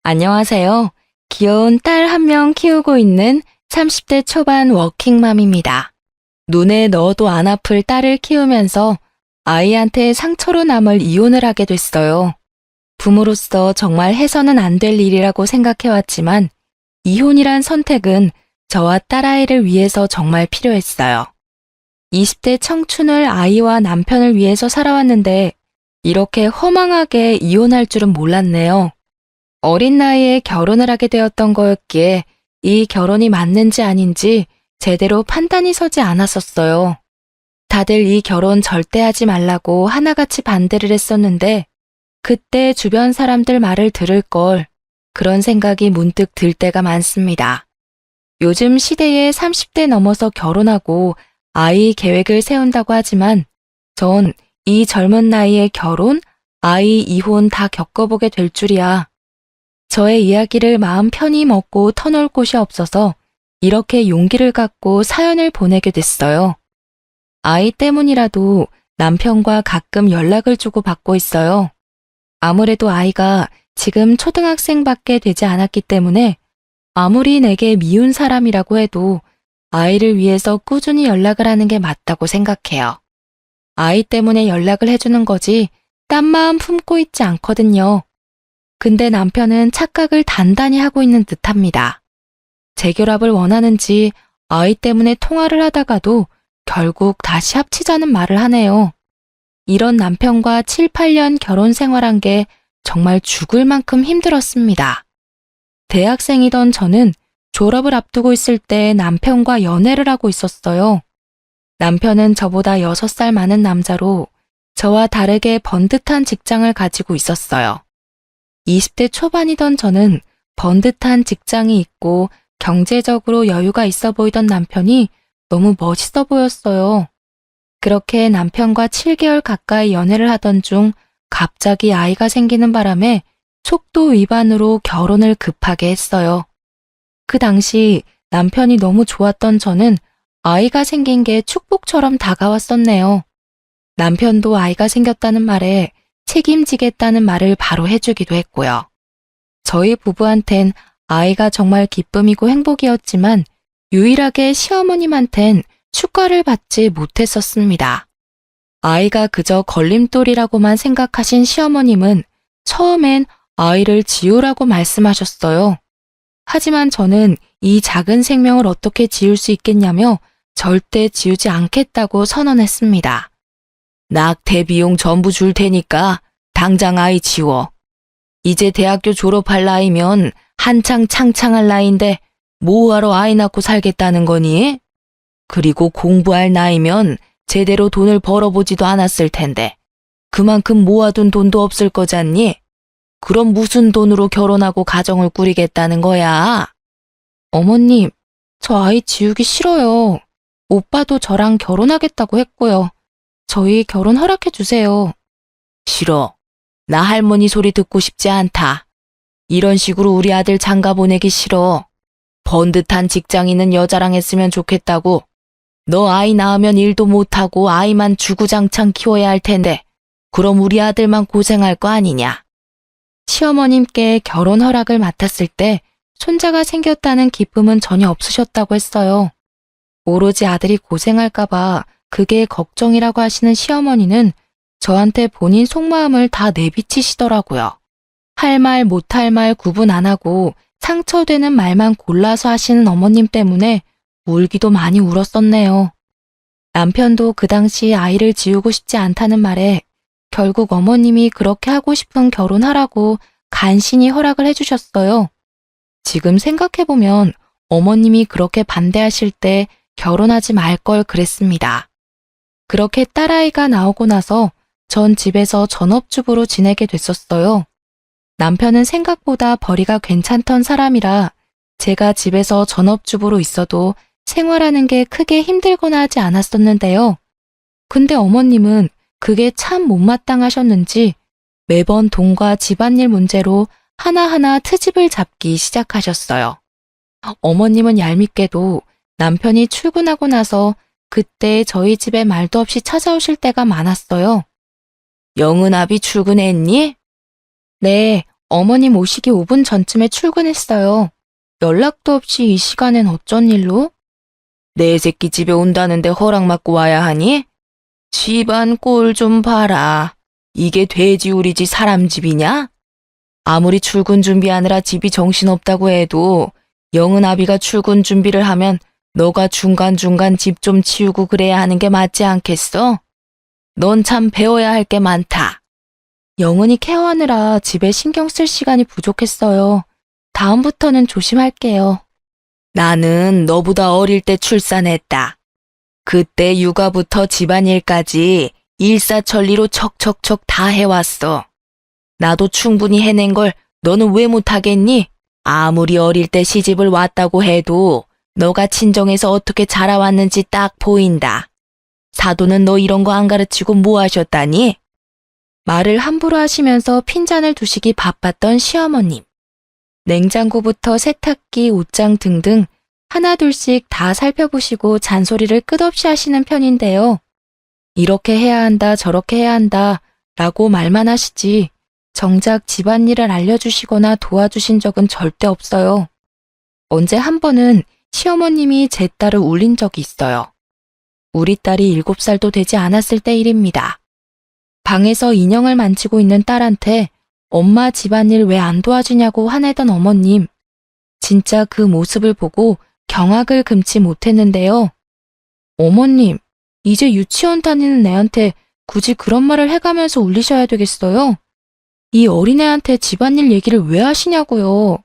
안녕하세요. 귀여운 딸 한 명 키우고 있는 30대 초반 워킹맘입니다. 눈에 넣어도 안 아플 딸을 키우면서 아이한테 상처로 남을 이혼을 하게 됐어요. 부모로서 정말 해서는 안 될 일이라고 생각해왔지만 이혼이란 선택은 저와 딸아이를 위해서 정말 필요했어요. 20대 청춘을 아이와 남편을 위해서 살아왔는데 이렇게 허망하게 이혼할 줄은 몰랐네요. 어린 나이에 결혼을 하게 되었던 거였기에 이 결혼이 맞는지 아닌지 제대로 판단이 서지 않았었어요. 다들 이 결혼 절대 하지 말라고 하나같이 반대를 했었는데 그때 주변 사람들 말을 들을 걸 그런 생각이 문득 들 때가 많습니다. 요즘 시대에 30대 넘어서 결혼하고 아이 계획을 세운다고 하지만 전 이 젊은 나이에 결혼, 아이 이혼 다 겪어보게 될 줄이야. 저의 이야기를 마음 편히 먹고 터놓을 곳이 없어서 이렇게 용기를 갖고 사연을 보내게 됐어요. 아이 때문이라도 남편과 가끔 연락을 주고 받고 있어요. 아무래도 아이가 지금 초등학생밖에 되지 않았기 때문에 아무리 내게 미운 사람이라고 해도 아이를 위해서 꾸준히 연락을 하는 게 맞다고 생각해요. 아이 때문에 연락을 해주는 거지 딴 마음 품고 있지 않거든요. 근데 남편은 착각을 단단히 하고 있는 듯합니다. 재결합을 원하는지 아이 때문에 통화를 하다가도 결국 다시 합치자는 말을 하네요. 이런 남편과 7, 8년 결혼 생활한 게 정말 죽을 만큼 힘들었습니다. 대학생이던 저는 졸업을 앞두고 있을 때 남편과 연애를 하고 있었어요. 남편은 저보다 6살 많은 남자로 저와 다르게 번듯한 직장을 가지고 있었어요. 20대 초반이던 저는 번듯한 직장이 있고 경제적으로 여유가 있어 보이던 남편이 너무 멋있어 보였어요. 그렇게 남편과 7개월 가까이 연애를 하던 중 갑자기 아이가 생기는 바람에 속도 위반으로 결혼을 급하게 했어요. 그 당시 남편이 너무 좋았던 저는 아이가 생긴 게 축복처럼 다가왔었네요. 남편도 아이가 생겼다는 말에 책임지겠다는 말을 바로 해주기도 했고요. 저희 부부한텐 아이가 정말 기쁨이고 행복이었지만 유일하게 시어머님한텐 축가를 받지 못했었습니다. 아이가 그저 걸림돌이라고만 생각하신 시어머님은 처음엔 아이를 지우라고 말씀하셨어요. 하지만 저는 이 작은 생명을 어떻게 지울 수 있겠냐며 절대 지우지 않겠다고 선언했습니다. 낙태 비용 전부 줄 테니까 당장 아이 지워. 이제 대학교 졸업할 나이면 한창 창창할 나이인데 뭐하러 아이 낳고 살겠다는 거니? 그리고 공부할 나이면 제대로 돈을 벌어보지도 않았을 텐데 그만큼 모아둔 돈도 없을 거잖니? 그럼 무슨 돈으로 결혼하고 가정을 꾸리겠다는 거야? 어머님, 저 아이 지우기 싫어요. 오빠도 저랑 결혼하겠다고 했고요. 저희 결혼 허락해 주세요. 싫어. 나 할머니 소리 듣고 싶지 않다. 이런 식으로 우리 아들 장가 보내기 싫어. 번듯한 직장 있는 여자랑 했으면 좋겠다고. 너 아이 낳으면 일도 못하고 아이만 주구장창 키워야 할 텐데 그럼 우리 아들만 고생할 거 아니냐. 시어머님께 결혼 허락을 맡았을 때 손자가 생겼다는 기쁨은 전혀 없으셨다고 했어요. 오로지 아들이 고생할까봐 그게 걱정이라고 하시는 시어머니는 저한테 본인 속마음을 다 내비치시더라고요. 할 말 못할 말 구분 안 하고 상처되는 말만 골라서 하시는 어머님 때문에 울기도 많이 울었었네요. 남편도 그 당시 아이를 지우고 싶지 않다는 말에 결국 어머님이 그렇게 하고 싶은 결혼하라고 간신히 허락을 해주셨어요. 지금 생각해보면 어머님이 그렇게 반대하실 때 결혼하지 말 걸 그랬습니다. 그렇게 딸아이가 나오고 나서 전 집에서 전업주부로 지내게 됐었어요. 남편은 생각보다 벌이가 괜찮던 사람이라 제가 집에서 전업주부로 있어도 생활하는 게 크게 힘들거나 하지 않았었는데요. 근데 어머님은 그게 참 못마땅하셨는지 매번 돈과 집안일 문제로 하나하나 트집을 잡기 시작하셨어요. 어머님은 얄밉게도 남편이 출근하고 나서 그때 저희 집에 말도 없이 찾아오실 때가 많았어요. 영은아비 출근했니? 네, 어머님 오시기 5분 전쯤에 출근했어요. 연락도 없이 이 시간엔 어쩐 일로? 내 새끼 집에 온다는데 허락 받고 와야 하니? 집안 꼴 좀 봐라. 이게 돼지우리지 사람 집이냐? 아무리 출근 준비하느라 집이 정신없다고 해도 영은 아비가 출근 준비를 하면 너가 중간중간 집 좀 치우고 그래야 하는 게 맞지 않겠어? 넌 참 배워야 할 게 많다. 영은이 케어하느라 집에 신경 쓸 시간이 부족했어요. 다음부터는 조심할게요. 나는 너보다 어릴 때 출산했다. 그때 육아부터 집안일까지 일사천리로 척척척 다 해왔어. 나도 충분히 해낸 걸 너는 왜 못하겠니? 아무리 어릴 때 시집을 왔다고 해도 너가 친정에서 어떻게 자라왔는지 딱 보인다. 사도는 너 이런 거 안 가르치고 뭐 하셨다니? 말을 함부로 하시면서 핀잔을 두시기 바빴던 시어머님. 냉장고부터 세탁기, 옷장 등등 하나둘씩 다 살펴보시고 잔소리를 끝없이 하시는 편인데요. 이렇게 해야 한다, 저렇게 해야 한다 라고 말만 하시지 정작 집안일을 알려주시거나 도와주신 적은 절대 없어요. 언제 한 번은 시어머님이 제 딸을 울린 적이 있어요. 우리 딸이 7살도 되지 않았을 때 일입니다. 방에서 인형을 만지고 있는 딸한테 엄마 집안일 왜 안 도와주냐고 화내던 어머님. 진짜 그 모습을 보고 경악을 금치 못했는데요. 어머님, 이제 유치원 다니는 애한테 굳이 그런 말을 해가면서 울리셔야 되겠어요? 이 어린애한테 집안일 얘기를 왜 하시냐고요.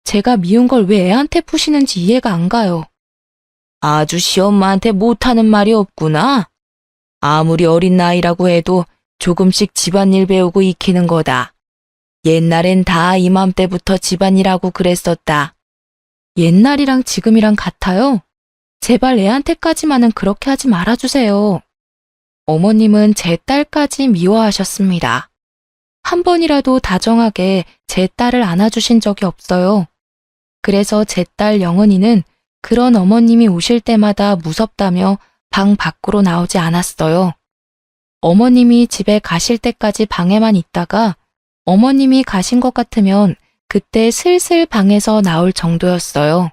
제가 미운 걸 왜 애한테 푸시는지 이해가 안 가요. 아주 시엄마한테 못하는 말이 없구나. 아무리 어린 나이라고 해도 조금씩 집안일 배우고 익히는 거다. 옛날엔 다 이맘때부터 집안일하고 그랬었다. 옛날이랑 지금이랑 같아요? 제발 애한테까지만은 그렇게 하지 말아주세요. 어머님은 제 딸까지 미워하셨습니다. 한 번이라도 다정하게 제 딸을 안아주신 적이 없어요. 그래서 제 딸 영은이는 그런 어머님이 오실 때마다 무섭다며 방 밖으로 나오지 않았어요. 어머님이 집에 가실 때까지 방에만 있다가 어머님이 가신 것 같으면 그때 슬슬 방에서 나올 정도였어요.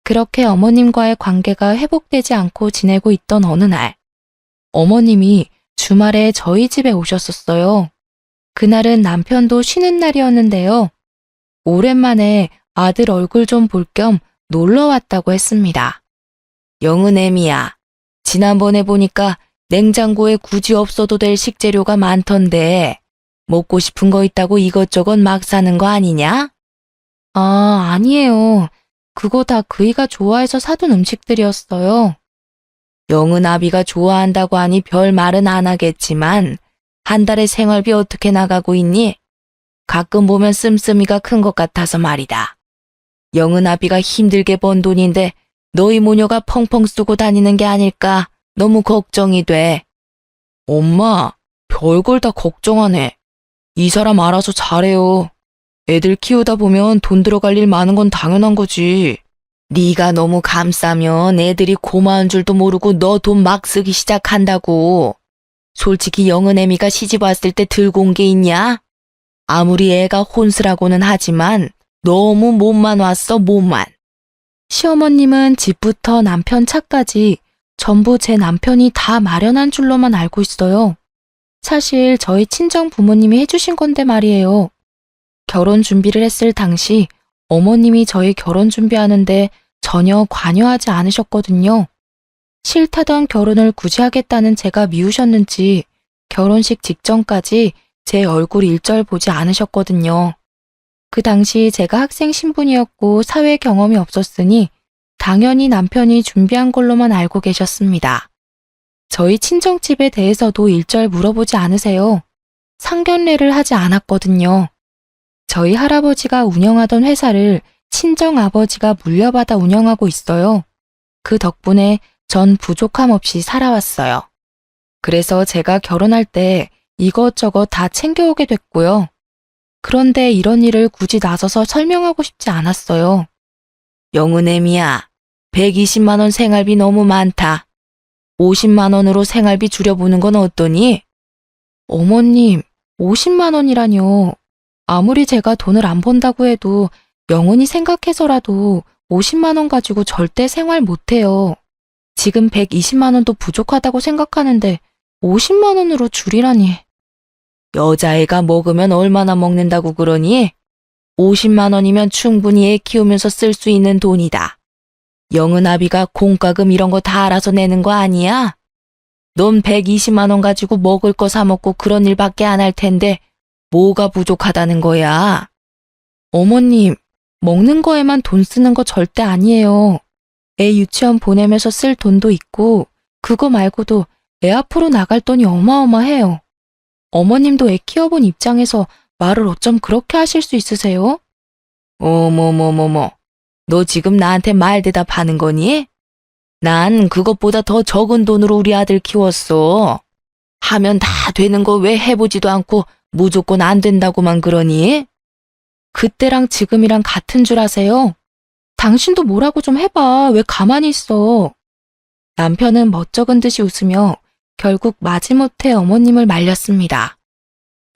그렇게 어머님과의 관계가 회복되지 않고 지내고 있던 어느 날, 어머님이 주말에 저희 집에 오셨었어요. 그날은 남편도 쉬는 날이었는데요. 오랜만에 아들 얼굴 좀 볼 겸 놀러 왔다고 했습니다. 영은애미야, 지난번에 보니까 냉장고에 굳이 없어도 될 식재료가 많던데 먹고 싶은 거 있다고 이것저것 막 사는 거 아니냐? 아, 아니에요. 그거 다 그이가 좋아해서 사둔 음식들이었어요. 영은아비가 좋아한다고 하니 별 말은 안 하겠지만 한 달에 생활비 어떻게 나가고 있니? 가끔 보면 씀씀이가 큰 것 같아서 말이다. 영은아비가 힘들게 번 돈인데 너희 모녀가 펑펑 쓰고 다니는 게 아닐까 너무 걱정이 돼. 엄마, 별걸 다 걱정하네. 이 사람 알아서 잘해요. 애들 키우다 보면 돈 들어갈 일 많은 건 당연한 거지. 네가 너무 감싸면 애들이 고마운 줄도 모르고 너 돈 막 쓰기 시작한다고. 솔직히 영은애미가 시집 왔을 때 들고 온 게 있냐? 아무리 애가 혼수라고는 하지만 너무 몸만 왔어, 몸만. 시어머님은 집부터 남편 차까지 전부 제 남편이 다 마련한 줄로만 알고 있어요. 사실 저희 친정 부모님이 해주신 건데 말이에요. 결혼 준비를 했을 당시 어머님이 저희 결혼 준비하는데 전혀 관여하지 않으셨거든요. 싫다던 결혼을 굳이 하겠다는 제가 미우셨는지 결혼식 직전까지 제 얼굴 일절 보지 않으셨거든요. 그 당시 제가 학생 신분이었고 사회 경험이 없었으니 당연히 남편이 준비한 걸로만 알고 계셨습니다. 저희 친정집에 대해서도 일절 물어보지 않으세요. 상견례를 하지 않았거든요. 저희 할아버지가 운영하던 회사를 친정아버지가 물려받아 운영하고 있어요. 그 덕분에 전 부족함 없이 살아왔어요. 그래서 제가 결혼할 때 이것저것 다 챙겨오게 됐고요. 그런데 이런 일을 굳이 나서서 설명하고 싶지 않았어요. 영은애미야, 120만 원 생활비 너무 많다. 50만 원으로 생활비 줄여보는 건 어떠니? 어머님, 50만 원이라뇨. 아무리 제가 돈을 안 번다고 해도 영은이 생각해서라도 50만 원 가지고 절대 생활 못해요. 지금 120만 원도 부족하다고 생각하는데 50만 원으로 줄이라니. 여자애가 먹으면 얼마나 먹는다고 그러니? 50만 원이면 충분히 애 키우면서 쓸 수 있는 돈이다. 영은아비가 공과금 이런 거 다 알아서 내는 거 아니야? 넌 120만 원 가지고 먹을 거 사 먹고 그런 일밖에 안 할 텐데 뭐가 부족하다는 거야? 어머님, 먹는 거에만 돈 쓰는 거 절대 아니에요. 애 유치원 보내면서 쓸 돈도 있고 그거 말고도 애 앞으로 나갈 돈이 어마어마해요. 어머님도 애 키워본 입장에서 말을 어쩜 그렇게 하실 수 있으세요? 어머머머머, 너 지금 나한테 말 대답하는 거니? 난 그것보다 더 적은 돈으로 우리 아들 키웠어. 하면 다 되는 거 왜 해보지도 않고 무조건 안 된다고만 그러니? 그때랑 지금이랑 같은 줄 아세요? 당신도 뭐라고 좀 해봐. 왜 가만히 있어? 남편은 멋쩍은 듯이 웃으며 결국 마지못해 어머님을 말렸습니다.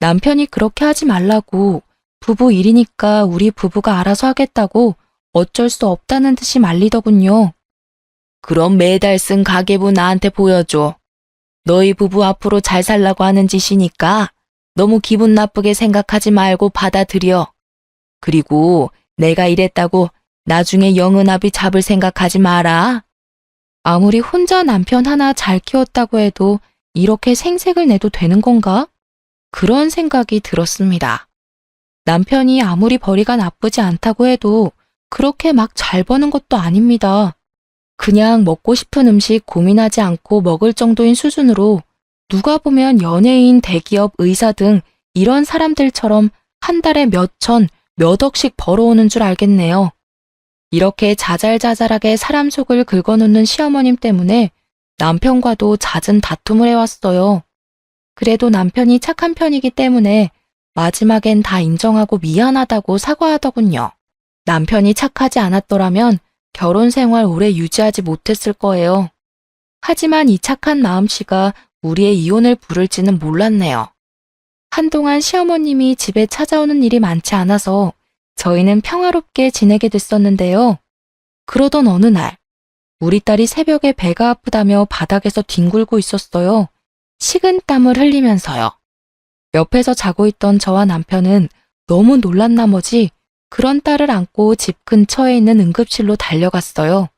남편이 그렇게 하지 말라고, 부부 일이니까 우리 부부가 알아서 하겠다고 어쩔 수 없다는 듯이 말리더군요. 그럼 매달 쓴 가계부 나한테 보여줘. 너희 부부 앞으로 잘 살라고 하는 짓이니까 너무 기분 나쁘게 생각하지 말고 받아들여. 그리고 내가 이랬다고 나중에 영은아비 잡을 생각하지 마라. 아무리 혼자 남편 하나 잘 키웠다고 해도 이렇게 생색을 내도 되는 건가? 그런 생각이 들었습니다. 남편이 아무리 벌이가 나쁘지 않다고 해도 그렇게 막 잘 버는 것도 아닙니다. 그냥 먹고 싶은 음식 고민하지 않고 먹을 정도인 수준으로 누가 보면 연예인, 대기업, 의사 등 이런 사람들처럼 한 달에 몇 천, 몇 억씩 벌어오는 줄 알겠네요. 이렇게 자잘자잘하게 사람 속을 긁어놓는 시어머님 때문에 남편과도 잦은 다툼을 해왔어요. 그래도 남편이 착한 편이기 때문에 마지막엔 다 인정하고 미안하다고 사과하더군요. 남편이 착하지 않았더라면 결혼 생활 오래 유지하지 못했을 거예요. 하지만 이 착한 마음씨가 우리의 이혼을 부를지는 몰랐네요. 한동안 시어머님이 집에 찾아오는 일이 많지 않아서 저희는 평화롭게 지내게 됐었는데요. 그러던 어느 날, 우리 딸이 새벽에 배가 아프다며 바닥에서 뒹굴고 있었어요. 식은땀을 흘리면서요. 옆에서 자고 있던 저와 남편은 너무 놀란 나머지 그런 딸을 안고 집 근처에 있는 응급실로 달려갔어요.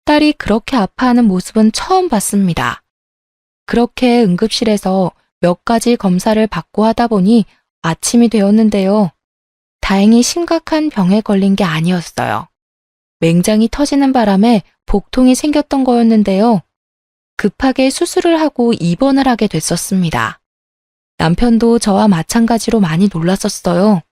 딸이 그렇게 아파하는 모습은 처음 봤습니다. 그렇게 응급실에서 몇 가지 검사를 받고 하다 보니 아침이 되었는데요. 다행히 심각한 병에 걸린 게 아니었어요. 맹장이 터지는 바람에 복통이 생겼던 거였는데요. 급하게 수술을 하고 입원을 하게 됐었습니다. 남편도 저와 마찬가지로 많이 놀랐었어요.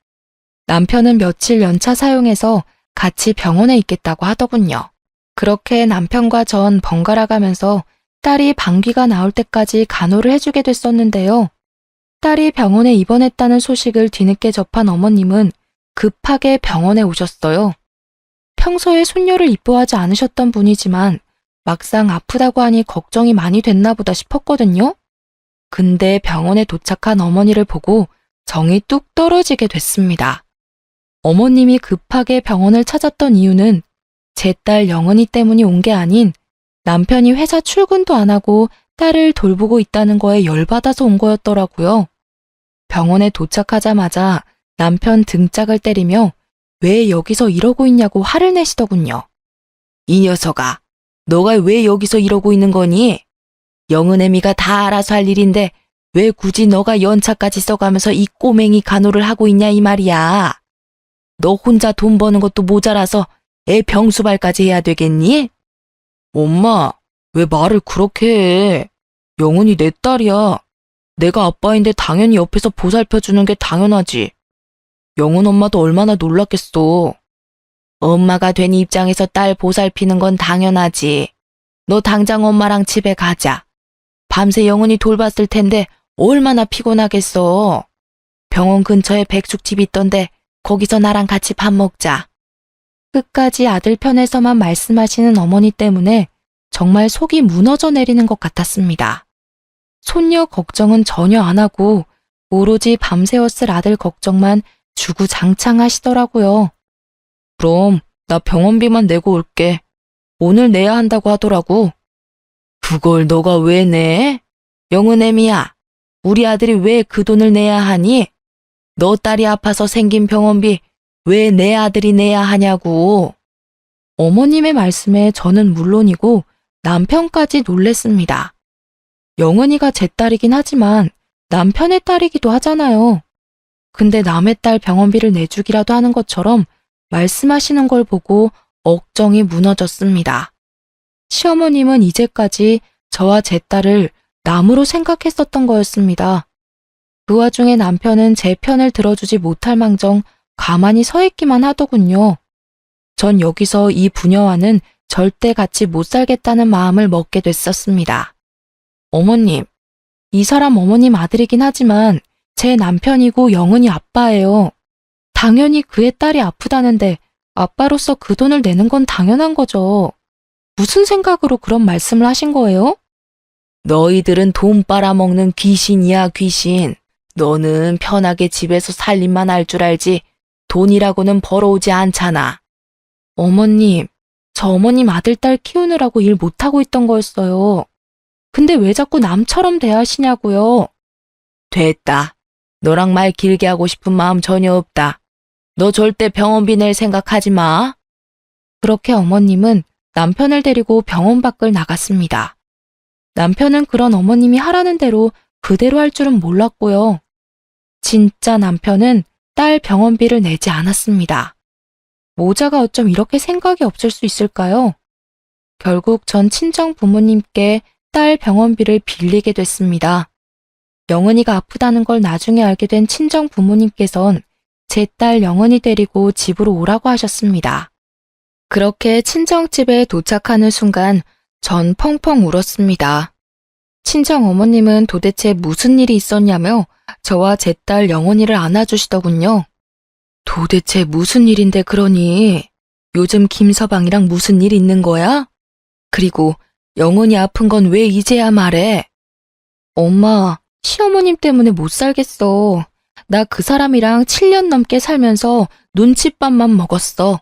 남편은 며칠 연차 사용해서 같이 병원에 있겠다고 하더군요. 그렇게 남편과 전 번갈아 가면서 딸이 방귀가 나올 때까지 간호를 해주게 됐었는데요. 딸이 병원에 입원했다는 소식을 뒤늦게 접한 어머님은 급하게 병원에 오셨어요. 평소에 손녀를 이뻐하지 않으셨던 분이지만 막상 아프다고 하니 걱정이 많이 됐나 보다 싶었거든요. 근데 병원에 도착한 어머니를 보고 정이 뚝 떨어지게 됐습니다. 어머님이 급하게 병원을 찾았던 이유는 제 딸 영은이 때문이 온 게 아닌 남편이 회사 출근도 안 하고 딸을 돌보고 있다는 거에 열받아서 온 거였더라고요. 병원에 도착하자마자 남편 등짝을 때리며 왜 여기서 이러고 있냐고 화를 내시더군요. 이 녀석아, 너가 왜 여기서 이러고 있는 거니? 영은애미가 다 알아서 할 일인데 왜 굳이 너가 연차까지 써가면서 이 꼬맹이 간호를 하고 있냐 이 말이야. 너 혼자 돈 버는 것도 모자라서 애 병수발까지 해야 되겠니? 엄마, 왜 말을 그렇게 해? 영은이 내 딸이야. 내가 아빠인데 당연히 옆에서 보살펴주는 게 당연하지. 영은 엄마도 얼마나 놀랐겠어. 엄마가 된 입장에서 딸 보살피는 건 당연하지. 너 당장 엄마랑 집에 가자. 밤새 영은이 돌봤을 텐데 얼마나 피곤하겠어. 병원 근처에 백숙집 있던데 거기서 나랑 같이 밥 먹자. 끝까지 아들 편에서만 말씀하시는 어머니 때문에 정말 속이 무너져 내리는 것 같았습니다. 손녀 걱정은 전혀 안 하고 오로지 밤새웠을 아들 걱정만 주구장창 하시더라고요. 그럼 나 병원비만 내고 올게. 오늘 내야 한다고 하더라고. 그걸 너가 왜 내? 영은애미야, 우리 아들이 왜 그 돈을 내야 하니? 너 딸이 아파서 생긴 병원비 왜 내 아들이 내야 하냐고. 어머님의 말씀에 저는 물론이고 남편까지 놀랬습니다. 영은이가 제 딸이긴 하지만 남편의 딸이기도 하잖아요. 근데 남의 딸 병원비를 내주기라도 하는 것처럼 말씀하시는 걸 보고 억정이 무너졌습니다. 시어머님은 이제까지 저와 제 딸을 남으로 생각했었던 거였습니다. 그 와중에 남편은 제 편을 들어주지 못할 망정 가만히 서 있기만 하더군요. 전 여기서 이 부녀와는 절대 같이 못 살겠다는 마음을 먹게 됐었습니다. 어머님, 이 사람 어머님 아들이긴 하지만 제 남편이고 영은이 아빠예요. 당연히 그의 딸이 아프다는데 아빠로서 그 돈을 내는 건 당연한 거죠. 무슨 생각으로 그런 말씀을 하신 거예요? 너희들은 돈 빨아먹는 귀신이야, 귀신. 너는 편하게 집에서 살림만 할 줄 알지 돈이라고는 벌어오지 않잖아. 어머님, 저 어머님 아들 딸 키우느라고 일 못하고 있던 거였어요. 근데 왜 자꾸 남처럼 대하시냐고요. 됐다. 너랑 말 길게 하고 싶은 마음 전혀 없다. 너 절대 병원비 낼 생각하지 마. 그렇게 어머님은 남편을 데리고 병원 밖을 나갔습니다. 남편은 그런 어머님이 하라는 대로 그대로 할 줄은 몰랐고요. 진짜 남편은 딸 병원비를 내지 않았습니다. 모자가 어쩜 이렇게 생각이 없을 수 있을까요? 결국 전 친정 부모님께 딸 병원비를 빌리게 됐습니다. 영은이가 아프다는 걸 나중에 알게 된 친정 부모님께선 제 딸 영은이 데리고 집으로 오라고 하셨습니다. 그렇게 친정집에 도착하는 순간 전 펑펑 울었습니다. 친정 어머님은 도대체 무슨 일이 있었냐며 저와 제 딸 영은이를 안아주시더군요. 도대체 무슨 일인데 그러니? 요즘 김서방이랑 무슨 일 있는 거야? 그리고 영은이 아픈 건 왜 이제야 말해? 엄마, 시어머님 때문에 못 살겠어. 나 그 사람이랑 7년 넘게 살면서 눈칫밥만 먹었어.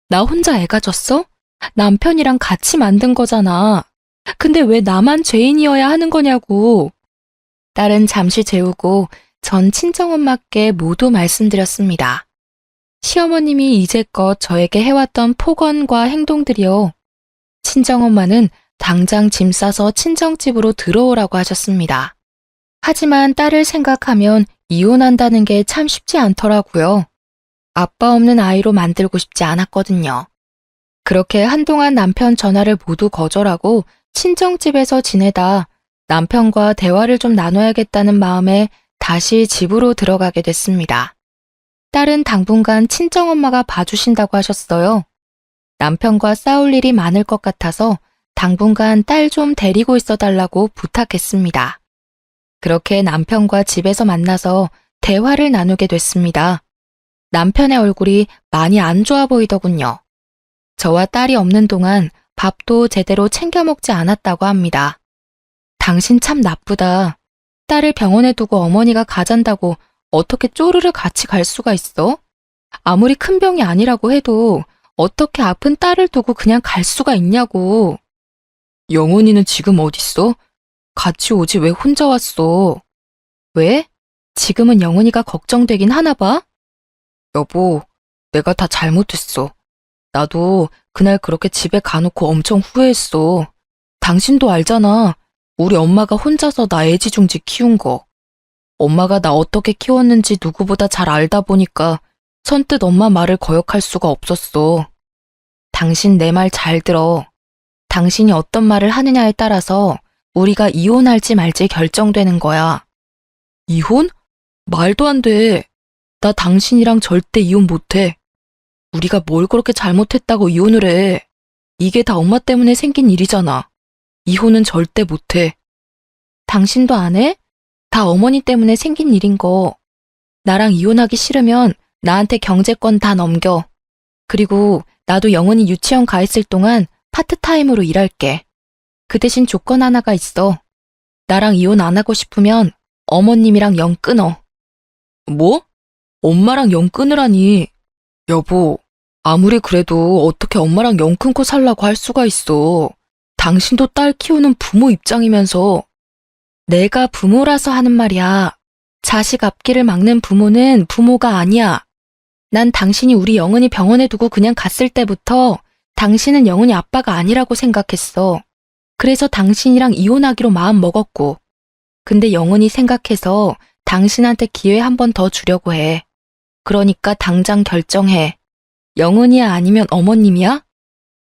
나 혼자 애가 졌어? 남편이랑 같이 만든 거잖아. 근데 왜 나만 죄인이어야 하는 거냐고. 딸은 잠시 재우고 전 친정엄마께 모두 말씀드렸습니다. 시어머님이 이제껏 저에게 해왔던 폭언과 행동들이요. 친정엄마는 당장 짐 싸서 친정집으로 들어오라고 하셨습니다. 하지만 딸을 생각하면 이혼한다는 게 참 쉽지 않더라고요. 아빠 없는 아이로 만들고 싶지 않았거든요. 그렇게 한동안 남편 전화를 모두 거절하고 친정집에서 지내다 남편과 대화를 좀 나눠야겠다는 마음에 다시 집으로 들어가게 됐습니다. 딸은 당분간 친정엄마가 봐주신다고 하셨어요. 남편과 싸울 일이 많을 것 같아서 당분간 딸 좀 데리고 있어 달라고 부탁했습니다. 그렇게 남편과 집에서 만나서 대화를 나누게 됐습니다. 남편의 얼굴이 많이 안 좋아 보이더군요. 저와 딸이 없는 동안 밥도 제대로 챙겨 먹지 않았다고 합니다. 당신 참 나쁘다. 딸을 병원에 두고 어머니가 가잔다고 어떻게 쪼르르 같이 갈 수가 있어? 아무리 큰 병이 아니라고 해도 어떻게 아픈 딸을 두고 그냥 갈 수가 있냐고. 영훈이는 지금 어딨어? 같이 오지 왜 혼자 왔어? 왜? 지금은 영훈이가 걱정되긴 하나 봐? 여보, 내가 다 잘못했어. 나도 그날 그렇게 집에 가놓고 엄청 후회했어. 당신도 알잖아. 우리 엄마가 혼자서 나 애지중지 키운 거. 엄마가 나 어떻게 키웠는지 누구보다 잘 알다 보니까 선뜻 엄마 말을 거역할 수가 없었어. 당신 내 말 잘 들어. 당신이 어떤 말을 하느냐에 따라서 우리가 이혼할지 말지 결정되는 거야. 이혼? 말도 안 돼. 나 당신이랑 절대 이혼 못해. 우리가 뭘 그렇게 잘못했다고 이혼을 해. 이게 다 엄마 때문에 생긴 일이잖아. 이혼은 절대 못해. 당신도 안 해? 다 어머니 때문에 생긴 일인 거. 나랑 이혼하기 싫으면 나한테 경제권 다 넘겨. 그리고 나도 영은이 유치원 가 있을 동안 파트타임으로 일할게. 그 대신 조건 하나가 있어. 나랑 이혼 안 하고 싶으면 어머님이랑 영 끊어. 뭐? 엄마랑 영 끊으라니. 여보, 아무리 그래도 어떻게 엄마랑 영 끊고 살라고 할 수가 있어. 당신도 딸 키우는 부모 입장이면서. 내가 부모라서 하는 말이야. 자식 앞길을 막는 부모는 부모가 아니야. 난 당신이 우리 영은이 병원에 두고 그냥 갔을 때부터 당신은 영은이 아빠가 아니라고 생각했어. 그래서 당신이랑 이혼하기로 마음 먹었고. 근데 영은이 생각해서 당신한테 기회 한 번 더 주려고 해. 그러니까 당장 결정해. 영은이야 아니면 어머님이야?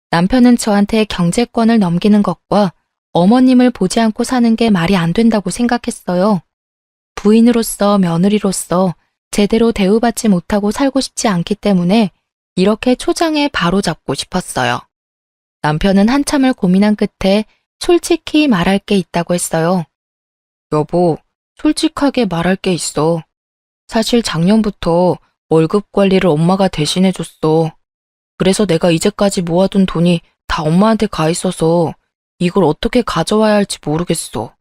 남편은 저한테 경제권을 넘기는 것과 어머님을 보지 않고 사는 게 말이 안 된다고 생각했어요. 부인으로서 며느리로서 제대로 대우받지 못하고 살고 싶지 않기 때문에 이렇게 초장에 바로잡고 싶었어요. 남편은 한참을 고민한 끝에 솔직히 말할 게 있다고 했어요. 여보, 솔직하게 말할 게 있어. 사실 작년부터 월급 관리를 엄마가 대신해줬어. 그래서 내가 이제까지 모아둔 돈이 다 엄마한테 가 있어서 이걸 어떻게 가져와야 할지 모르겠어.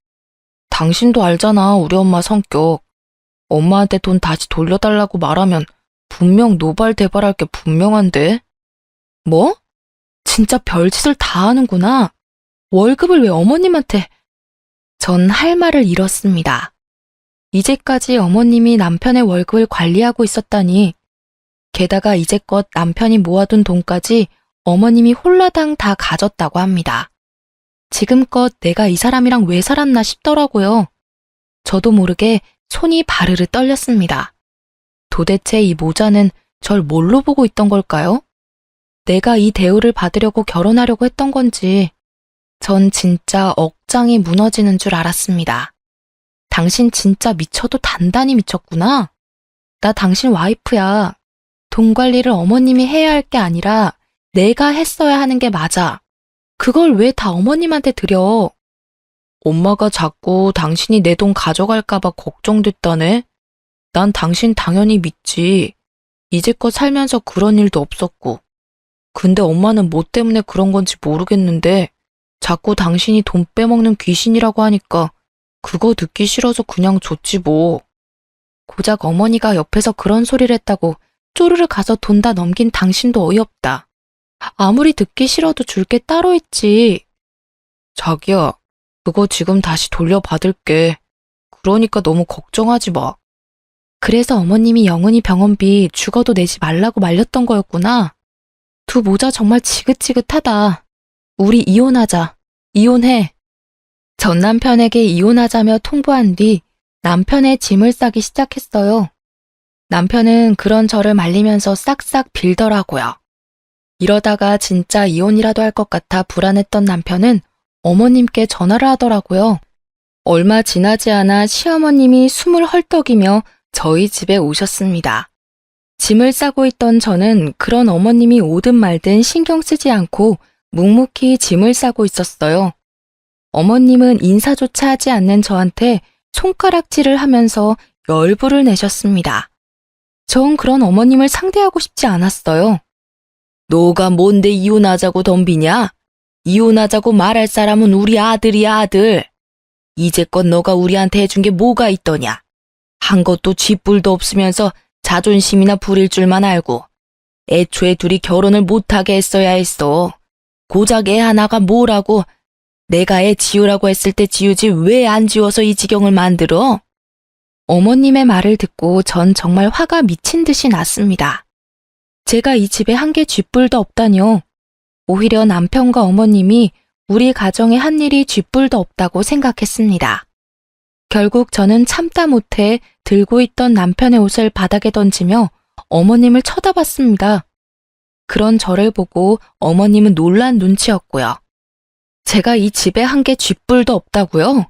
당신도 알잖아, 우리 엄마 성격. 엄마한테 돈 다시 돌려달라고 말하면 분명 노발대발할 게 분명한데? 뭐? 진짜 별짓을 다 하는구나. 월급을 왜 어머님한테... 전 할 말을 잃었습니다. 이제까지 어머님이 남편의 월급을 관리하고 있었다니. 게다가 이제껏 남편이 모아둔 돈까지 어머님이 홀라당 다 가졌다고 합니다. 지금껏 내가 이 사람이랑 왜 살았나 싶더라고요. 저도 모르게 손이 바르르 떨렸습니다. 도대체 이 모자는 절 뭘로 보고 있던 걸까요? 내가 이 대우를 받으려고 결혼하려고 했던 건지 전 진짜 억장이 무너지는 줄 알았습니다. 당신 진짜 미쳐도 단단히 미쳤구나. 나 당신 와이프야. 돈 관리를 어머님이 해야 할 게 아니라 내가 했어야 하는 게 맞아. 그걸 왜 다 어머님한테 드려? 엄마가 자꾸 당신이 내 돈 가져갈까봐 걱정됐다네. 난 당신 당연히 믿지. 이제껏 살면서 그런 일도 없었고. 근데 엄마는 뭐 때문에 그런 건지 모르겠는데 자꾸 당신이 돈 빼먹는 귀신이라고 하니까 그거 듣기 싫어서 그냥 줬지 뭐. 고작 어머니가 옆에서 그런 소리를 했다고 쪼르르 가서 돈 다 넘긴 당신도 어이없다. 아무리 듣기 싫어도 줄 게 따로 있지. 자기야, 그거 지금 다시 돌려받을게. 그러니까 너무 걱정하지 마. 그래서 어머님이 영은이 병원비 죽어도 내지 말라고 말렸던 거였구나. 두 모자 정말 지긋지긋하다. 우리 이혼하자. 이혼해. 전 남편에게 이혼하자며 통보한 뒤 남편의 짐을 싸기 시작했어요. 남편은 그런 저를 말리면서 싹싹 빌더라고요. 이러다가 진짜 이혼이라도 할 것 같아 불안했던 남편은 어머님께 전화를 하더라고요. 얼마 지나지 않아 시어머님이 숨을 헐떡이며 저희 집에 오셨습니다. 짐을 싸고 있던 저는 그런 어머님이 오든 말든 신경 쓰지 않고 묵묵히 짐을 싸고 있었어요. 어머님은 인사조차 하지 않는 저한테 손가락질을 하면서 열불을 내셨습니다. 전 그런 어머님을 상대하고 싶지 않았어요. 너가 뭔데 이혼하자고 덤비냐? 이혼하자고 말할 사람은 우리 아들이야, 아들. 이제껏 너가 우리한테 해준 게 뭐가 있더냐? 한 것도 쥐뿔도 없으면서 자존심이나 부릴 줄만 알고 애초에 둘이 결혼을 못하게 했어야 했어. 고작 애 하나가 뭐라고. 내가 애 지우라고 했을 때 지우지 왜 안 지워서 이 지경을 만들어? 어머님의 말을 듣고 전 정말 화가 미친 듯이 났습니다. 제가 이 집에 한 개 쥐뿔도 없다뇨. 오히려 남편과 어머님이 우리 가정에 한 일이 쥐뿔도 없다고 생각했습니다. 결국 저는 참다 못해 들고 있던 남편의 옷을 바닥에 던지며 어머님을 쳐다봤습니다. 그런 저를 보고 어머님은 놀란 눈치였고요. 제가 이 집에 한 개 쥐뿔도 없다고요?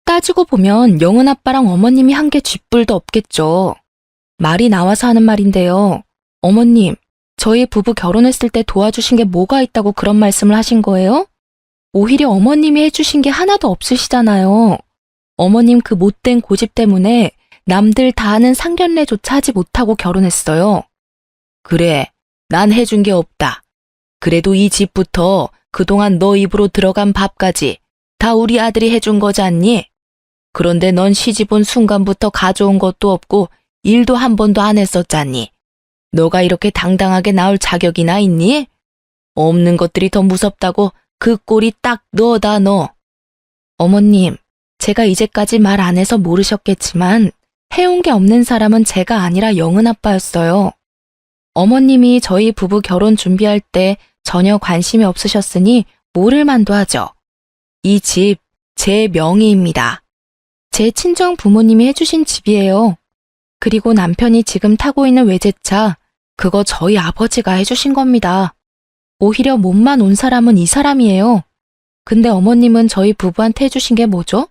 따지고 보면 영은 아빠랑 어머님이 한 개 쥐뿔도 없겠죠. 말이 나와서 하는 말인데요. 어머님, 저희 부부 결혼했을 때 도와주신 게 뭐가 있다고 그런 말씀을 하신 거예요? 오히려 어머님이 해주신 게 하나도 없으시잖아요. 어머님 그 못된 고집 때문에 남들 다 아는 상견례조차 하지 못하고 결혼했어요. 그래, 난 해준 게 없다. 그래도 이 집부터 그동안 너 입으로 들어간 밥까지 다 우리 아들이 해준 거잖니? 그런데 넌 시집 온 순간부터 가져온 것도 없고 일도 한 번도 안 했었잖니. 너가 이렇게 당당하게 나올 자격이나 있니? 없는 것들이 더 무섭다고 그 꼴이 딱 너다 너. 어머님, 제가 이제까지 말 안 해서 모르셨겠지만 해온 게 없는 사람은 제가 아니라 영은 아빠였어요. 어머님이 저희 부부 결혼 준비할 때 전혀 관심이 없으셨으니 모를 만도 하죠. 이 집, 제 명의입니다. 제 친정 부모님이 해주신 집이에요. 그리고 남편이 지금 타고 있는 외제차, 그거 저희 아버지가 해주신 겁니다. 오히려 몸만 온 사람은 이 사람이에요. 근데 어머님은 저희 부부한테 해주신 게 뭐죠?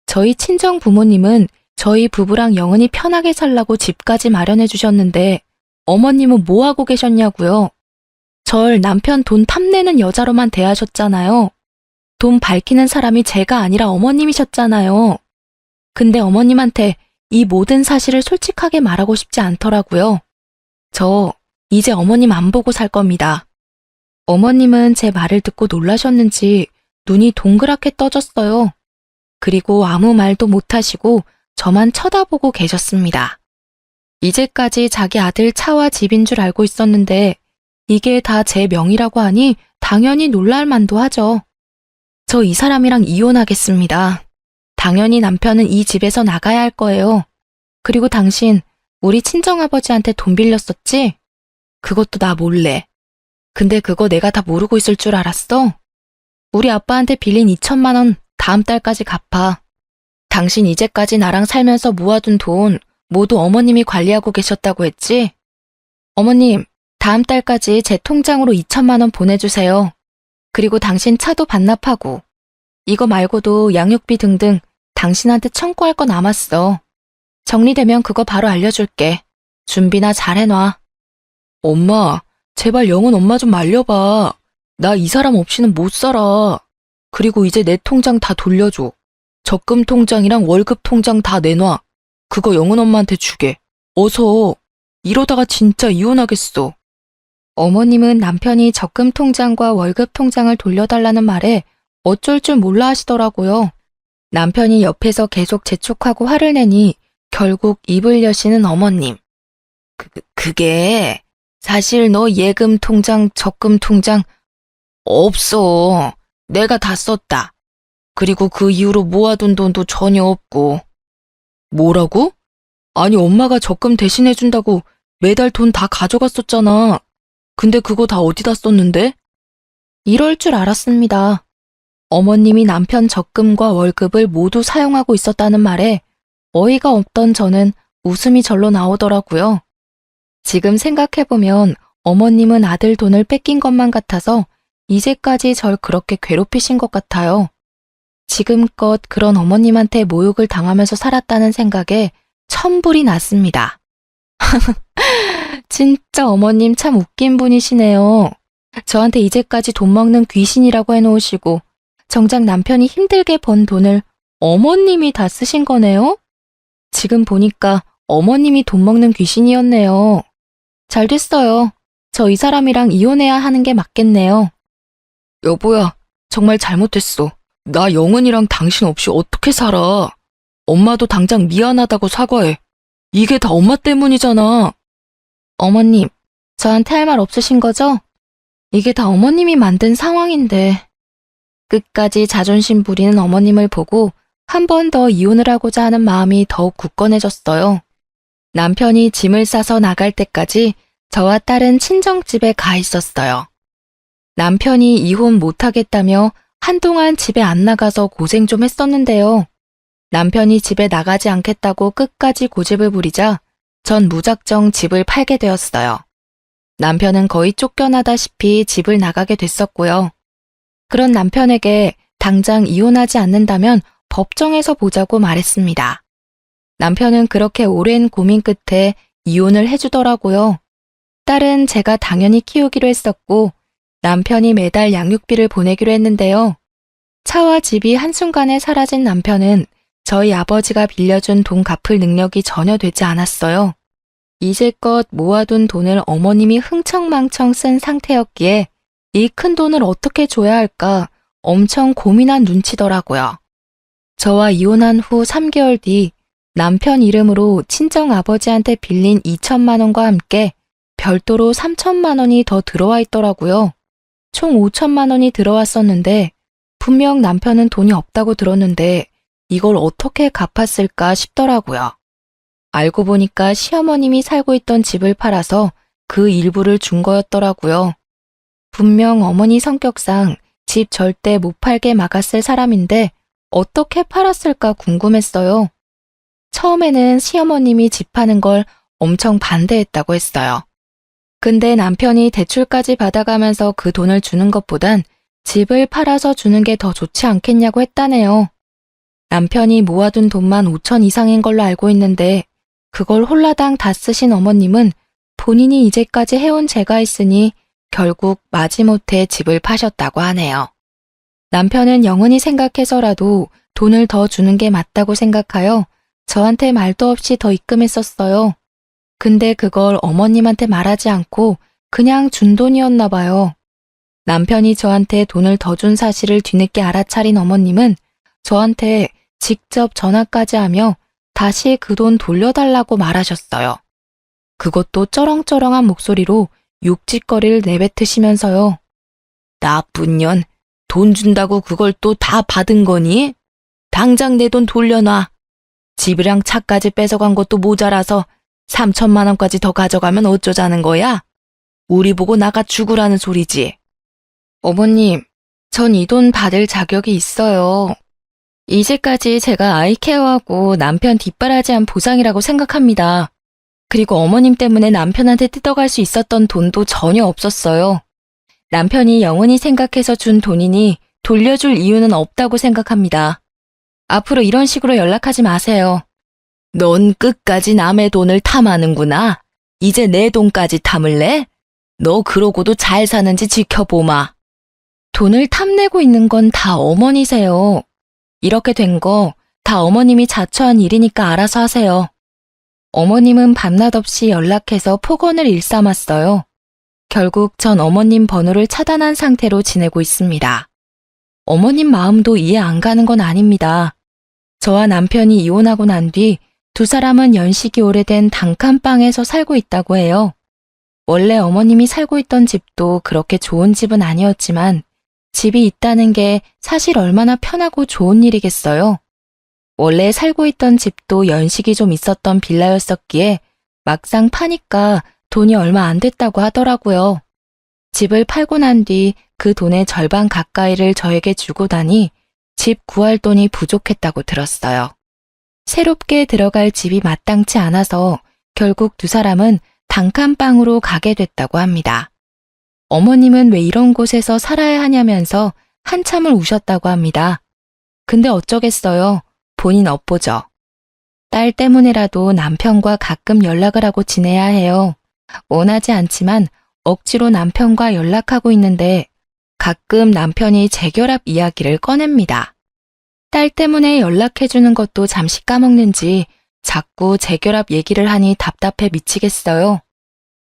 저희 친정 부모님은 저희 부부랑 영은이 편하게 살라고 집까지 마련해 주셨는데 어머님은 뭐 하고 계셨냐고요? 절 남편 돈 탐내는 여자로만 대하셨잖아요. 돈 밝히는 사람이 제가 아니라 어머님이셨잖아요. 근데 어머님한테 이 모든 사실을 솔직하게 말하고 싶지 않더라고요. 저 이제 어머님 안 보고 살 겁니다. 어머님은 제 말을 듣고 놀라셨는지 눈이 동그랗게 떠졌어요. 그리고 아무 말도 못하시고 저만 쳐다보고 계셨습니다. 이제까지 자기 아들 차와 집인 줄 알고 있었는데 이게 다 제 명의라고 하니 당연히 놀랄 만도 하죠. 저 이 사람이랑 이혼하겠습니다. 당연히 남편은 이 집에서 나가야 할 거예요. 그리고 당신 우리 친정아버지한테 돈 빌렸었지? 그것도 나 몰래. 근데 그거 내가 다 모르고 있을 줄 알았어? 우리 아빠한테 빌린 2천만 원 다음 달까지 갚아. 당신 이제까지 나랑 살면서 모아둔 돈 모두 어머님이 관리하고 계셨다고 했지? 어머님, 다음 달까지 제 통장으로 2천만 원 보내주세요. 그리고 당신 차도 반납하고 이거 말고도 양육비 등등 당신한테 청구할 거 남았어. 정리되면 그거 바로 알려줄게. 준비나 잘 해놔. 엄마, 제발 영은 엄마 좀 말려봐. 나 이 사람 없이는 못 살아. 그리고 이제 내 통장 다 돌려줘. 적금 통장이랑 월급 통장 다 내놔. 그거 영은 엄마한테 주게. 어서. 이러다가 진짜 이혼하겠어. 어머님은 남편이 적금 통장과 월급 통장을 돌려달라는 말에 어쩔 줄 몰라 하시더라고요. 남편이 옆에서 계속 재촉하고 화를 내니 결국 입을 여시는 어머님. 그게 사실 너 예금 통장, 적금 통장 없어. 내가 다 썼다. 그리고 그 이후로 모아둔 돈도 전혀 없고. 뭐라고? 아니 엄마가 적금 대신해준다고 매달 돈 다 가져갔었잖아. 근데 그거 다 어디다 썼는데? 이럴 줄 알았습니다. 어머님이 남편 적금과 월급을 모두 사용하고 있었다는 말에 어이가 없던 저는 웃음이 절로 나오더라고요. 지금 생각해보면 어머님은 아들 돈을 뺏긴 것만 같아서 이제까지 절 그렇게 괴롭히신 것 같아요. 지금껏 그런 어머님한테 모욕을 당하면서 살았다는 생각에 천불이 났습니다. 진짜 어머님 참 웃긴 분이시네요. 저한테 이제까지 돈 먹는 귀신이라고 해놓으시고 정작 남편이 힘들게 번 돈을 어머님이 다 쓰신 거네요? 지금 보니까 어머님이 돈 먹는 귀신이었네요. 잘 됐어요. 저 이 사람이랑 이혼해야 하는 게 맞겠네요. 여보야, 정말 잘못했어. 나 영은이랑 당신 없이 어떻게 살아? 엄마도 당장 미안하다고 사과해. 이게 다 엄마 때문이잖아. 어머님, 저한테 할 말 없으신 거죠? 이게 다 어머님이 만든 상황인데. 끝까지 자존심 부리는 어머님을 보고 한 번 더 이혼을 하고자 하는 마음이 더욱 굳건해졌어요. 남편이 짐을 싸서 나갈 때까지 저와 딸은 친정집에 가 있었어요. 남편이 이혼 못하겠다며 한동안 집에 안 나가서 고생 좀 했었는데요. 남편이 집에 나가지 않겠다고 끝까지 고집을 부리자 전 무작정 집을 팔게 되었어요. 남편은 거의 쫓겨나다시피 집을 나가게 됐었고요. 그런 남편에게 당장 이혼하지 않는다면 법정에서 보자고 말했습니다. 남편은 그렇게 오랜 고민 끝에 이혼을 해주더라고요. 딸은 제가 당연히 키우기로 했었고 남편이 매달 양육비를 보내기로 했는데요. 차와 집이 한순간에 사라진 남편은 저희 아버지가 빌려준 돈 갚을 능력이 전혀 되지 않았어요. 이제껏 모아둔 돈을 어머님이 흥청망청 쓴 상태였기에 이 큰 돈을 어떻게 줘야 할까 엄청 고민한 눈치더라고요. 저와 이혼한 후 3개월 뒤 남편 이름으로 친정 아버지한테 빌린 2천만 원과 함께 별도로 3천만 원이 더 들어와 있더라고요. 총 5천만 원이 들어왔었는데 분명 남편은 돈이 없다고 들었는데 이걸 어떻게 갚았을까 싶더라고요. 알고 보니까 시어머님이 살고 있던 집을 팔아서 그 일부를 준 거였더라고요. 분명 어머니 성격상 집 절대 못 팔게 막았을 사람인데 어떻게 팔았을까 궁금했어요. 처음에는 시어머님이 집 파는 걸 엄청 반대했다고 했어요. 근데 남편이 대출까지 받아가면서 그 돈을 주는 것보단 집을 팔아서 주는 게 더 좋지 않겠냐고 했다네요. 남편이 모아둔 돈만 5천 이상인 걸로 알고 있는데 그걸 홀라당 다 쓰신 어머님은 본인이 이제까지 해온 죄가 있으니 결국 마지못해 집을 파셨다고 하네요. 남편은 영은이 생각해서라도 돈을 더 주는 게 맞다고 생각하여 저한테 말도 없이 더 입금했었어요. 근데 그걸 어머님한테 말하지 않고 그냥 준 돈이었나 봐요. 남편이 저한테 돈을 더 준 사실을 뒤늦게 알아차린 어머님은 저한테 직접 전화까지 하며 다시 그 돈 돌려달라고 말하셨어요. 그것도 쩌렁쩌렁한 목소리로 욕짓거리를 내뱉으시면서요. 나쁜 년, 돈 준다고 그걸 또 다 받은 거니? 당장 내 돈 돌려놔. 집이랑 차까지 뺏어간 것도 모자라서 3천만 원까지 더 가져가면 어쩌자는 거야? 우리 보고 나가 죽으라는 소리지. 어머님, 전 이 돈 받을 자격이 있어요. 이제까지 제가 아이 케어하고 남편 뒷바라지한 보상이라고 생각합니다. 그리고 어머님 때문에 남편한테 뜯어갈 수 있었던 돈도 전혀 없었어요. 남편이 영원히 생각해서 준 돈이니 돌려줄 이유는 없다고 생각합니다. 앞으로 이런 식으로 연락하지 마세요. 넌 끝까지 남의 돈을 탐하는구나. 이제 내 돈까지 탐을래? 너 그러고도 잘 사는지 지켜보마. 돈을 탐내고 있는 건 다 어머니세요. 이렇게 된 거 다 어머님이 자초한 일이니까 알아서 하세요. 어머님은 밤낮 없이 연락해서 폭언을 일삼았어요. 결국 전 어머님 번호를 차단한 상태로 지내고 있습니다. 어머님 마음도 이해 안 가는 건 아닙니다. 저와 남편이 이혼하고 난 뒤 두 사람은 연식이 오래된 단칸방에서 살고 있다고 해요. 원래 어머님이 살고 있던 집도 그렇게 좋은 집은 아니었지만 집이 있다는 게 사실 얼마나 편하고 좋은 일이겠어요. 원래 살고 있던 집도 연식이 좀 있었던 빌라였었기에 막상 파니까 돈이 얼마 안 됐다고 하더라고요. 집을 팔고 난 뒤 그 돈의 절반 가까이를 저에게 주고 다니 집 구할 돈이 부족했다고 들었어요. 새롭게 들어갈 집이 마땅치 않아서 결국 두 사람은 단칸방으로 가게 됐다고 합니다. 어머님은 왜 이런 곳에서 살아야 하냐면서 한참을 우셨다고 합니다. 근데 어쩌겠어요. 본인 업보죠. 딸 때문에라도 남편과 가끔 연락을 하고 지내야 해요. 원하지 않지만 억지로 남편과 연락하고 있는데 가끔 남편이 재결합 이야기를 꺼냅니다. 딸 때문에 연락해주는 것도 잠시 까먹는지 자꾸 재결합 얘기를 하니 답답해 미치겠어요.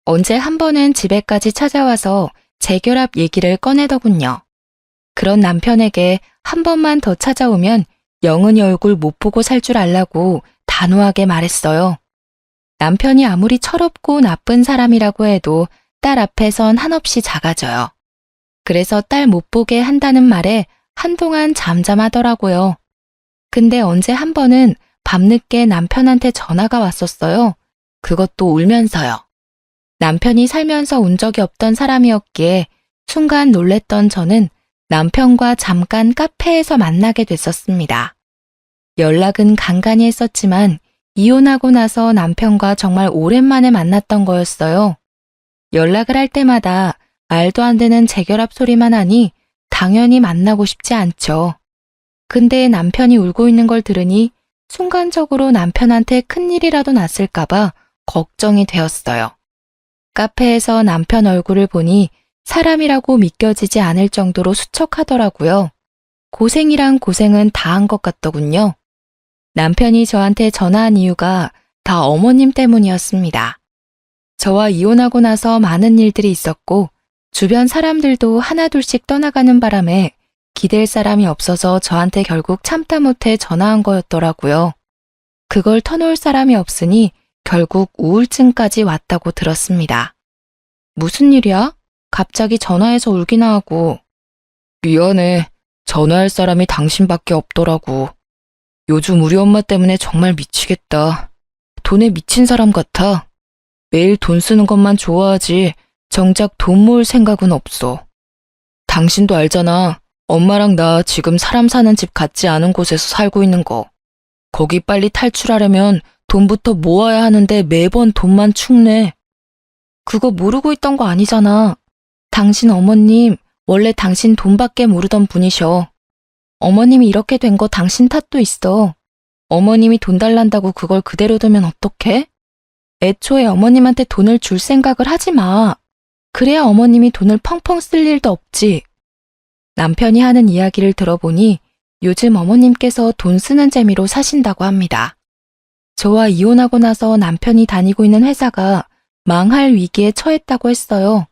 언제 한 번은 집에까지 찾아와서 재결합 얘기를 꺼내더군요. 그런 남편에게 한 번만 더 찾아오면 영은이 얼굴 못 보고 살 줄 알라고 단호하게 말했어요. 남편이 아무리 철없고 나쁜 사람이라고 해도 딸 앞에선 한없이 작아져요. 그래서 딸 못 보게 한다는 말에 한동안 잠잠하더라고요. 근데 언제 한 번은 밤늦게 남편한테 전화가 왔었어요. 그것도 울면서요. 남편이 살면서 운 적이 없던 사람이었기에 순간 놀랬던 저는 남편과 잠깐 카페에서 만나게 됐었습니다. 연락은 간간히 했었지만 이혼하고 나서 남편과 정말 오랜만에 만났던 거였어요. 연락을 할 때마다 말도 안 되는 재결합 소리만 하니 당연히 만나고 싶지 않죠. 근데 남편이 울고 있는 걸 들으니 순간적으로 남편한테 큰일이라도 났을까봐 걱정이 되었어요. 카페에서 남편 얼굴을 보니 사람이라고 믿겨지지 않을 정도로 수척하더라고요. 고생이란 고생은 다 한 것 같더군요. 남편이 저한테 전화한 이유가 다 어머님 때문이었습니다. 저와 이혼하고 나서 많은 일들이 있었고 주변 사람들도 하나둘씩 떠나가는 바람에 기댈 사람이 없어서 저한테 결국 참다 못해 전화한 거였더라고요. 그걸 터놓을 사람이 없으니 결국 우울증까지 왔다고 들었습니다. 무슨 일이야? 갑자기 전화해서 울기나 하고. 미안해. 전화할 사람이 당신밖에 없더라고. 요즘 우리 엄마 때문에 정말 미치겠다. 돈에 미친 사람 같아. 매일 돈 쓰는 것만 좋아하지 정작 돈 모을 생각은 없어. 당신도 알잖아. 엄마랑 나 지금 사람 사는 집 같지 않은 곳에서 살고 있는 거. 거기 빨리 탈출하려면 돈부터 모아야 하는데 매번 돈만 축내. 그거 모르고 있던 거 아니잖아. 당신 어머님 원래 당신 돈밖에 모르던 분이셔. 어머님이 이렇게 된 거 당신 탓도 있어. 어머님이 돈 달란다고 그걸 그대로 두면 어떡해? 애초에 어머님한테 돈을 줄 생각을 하지 마. 그래야 어머님이 돈을 펑펑 쓸 일도 없지. 남편이 하는 이야기를 들어보니 요즘 어머님께서 돈 쓰는 재미로 사신다고 합니다. 저와 이혼하고 나서 남편이 다니고 있는 회사가 망할 위기에 처했다고 했어요.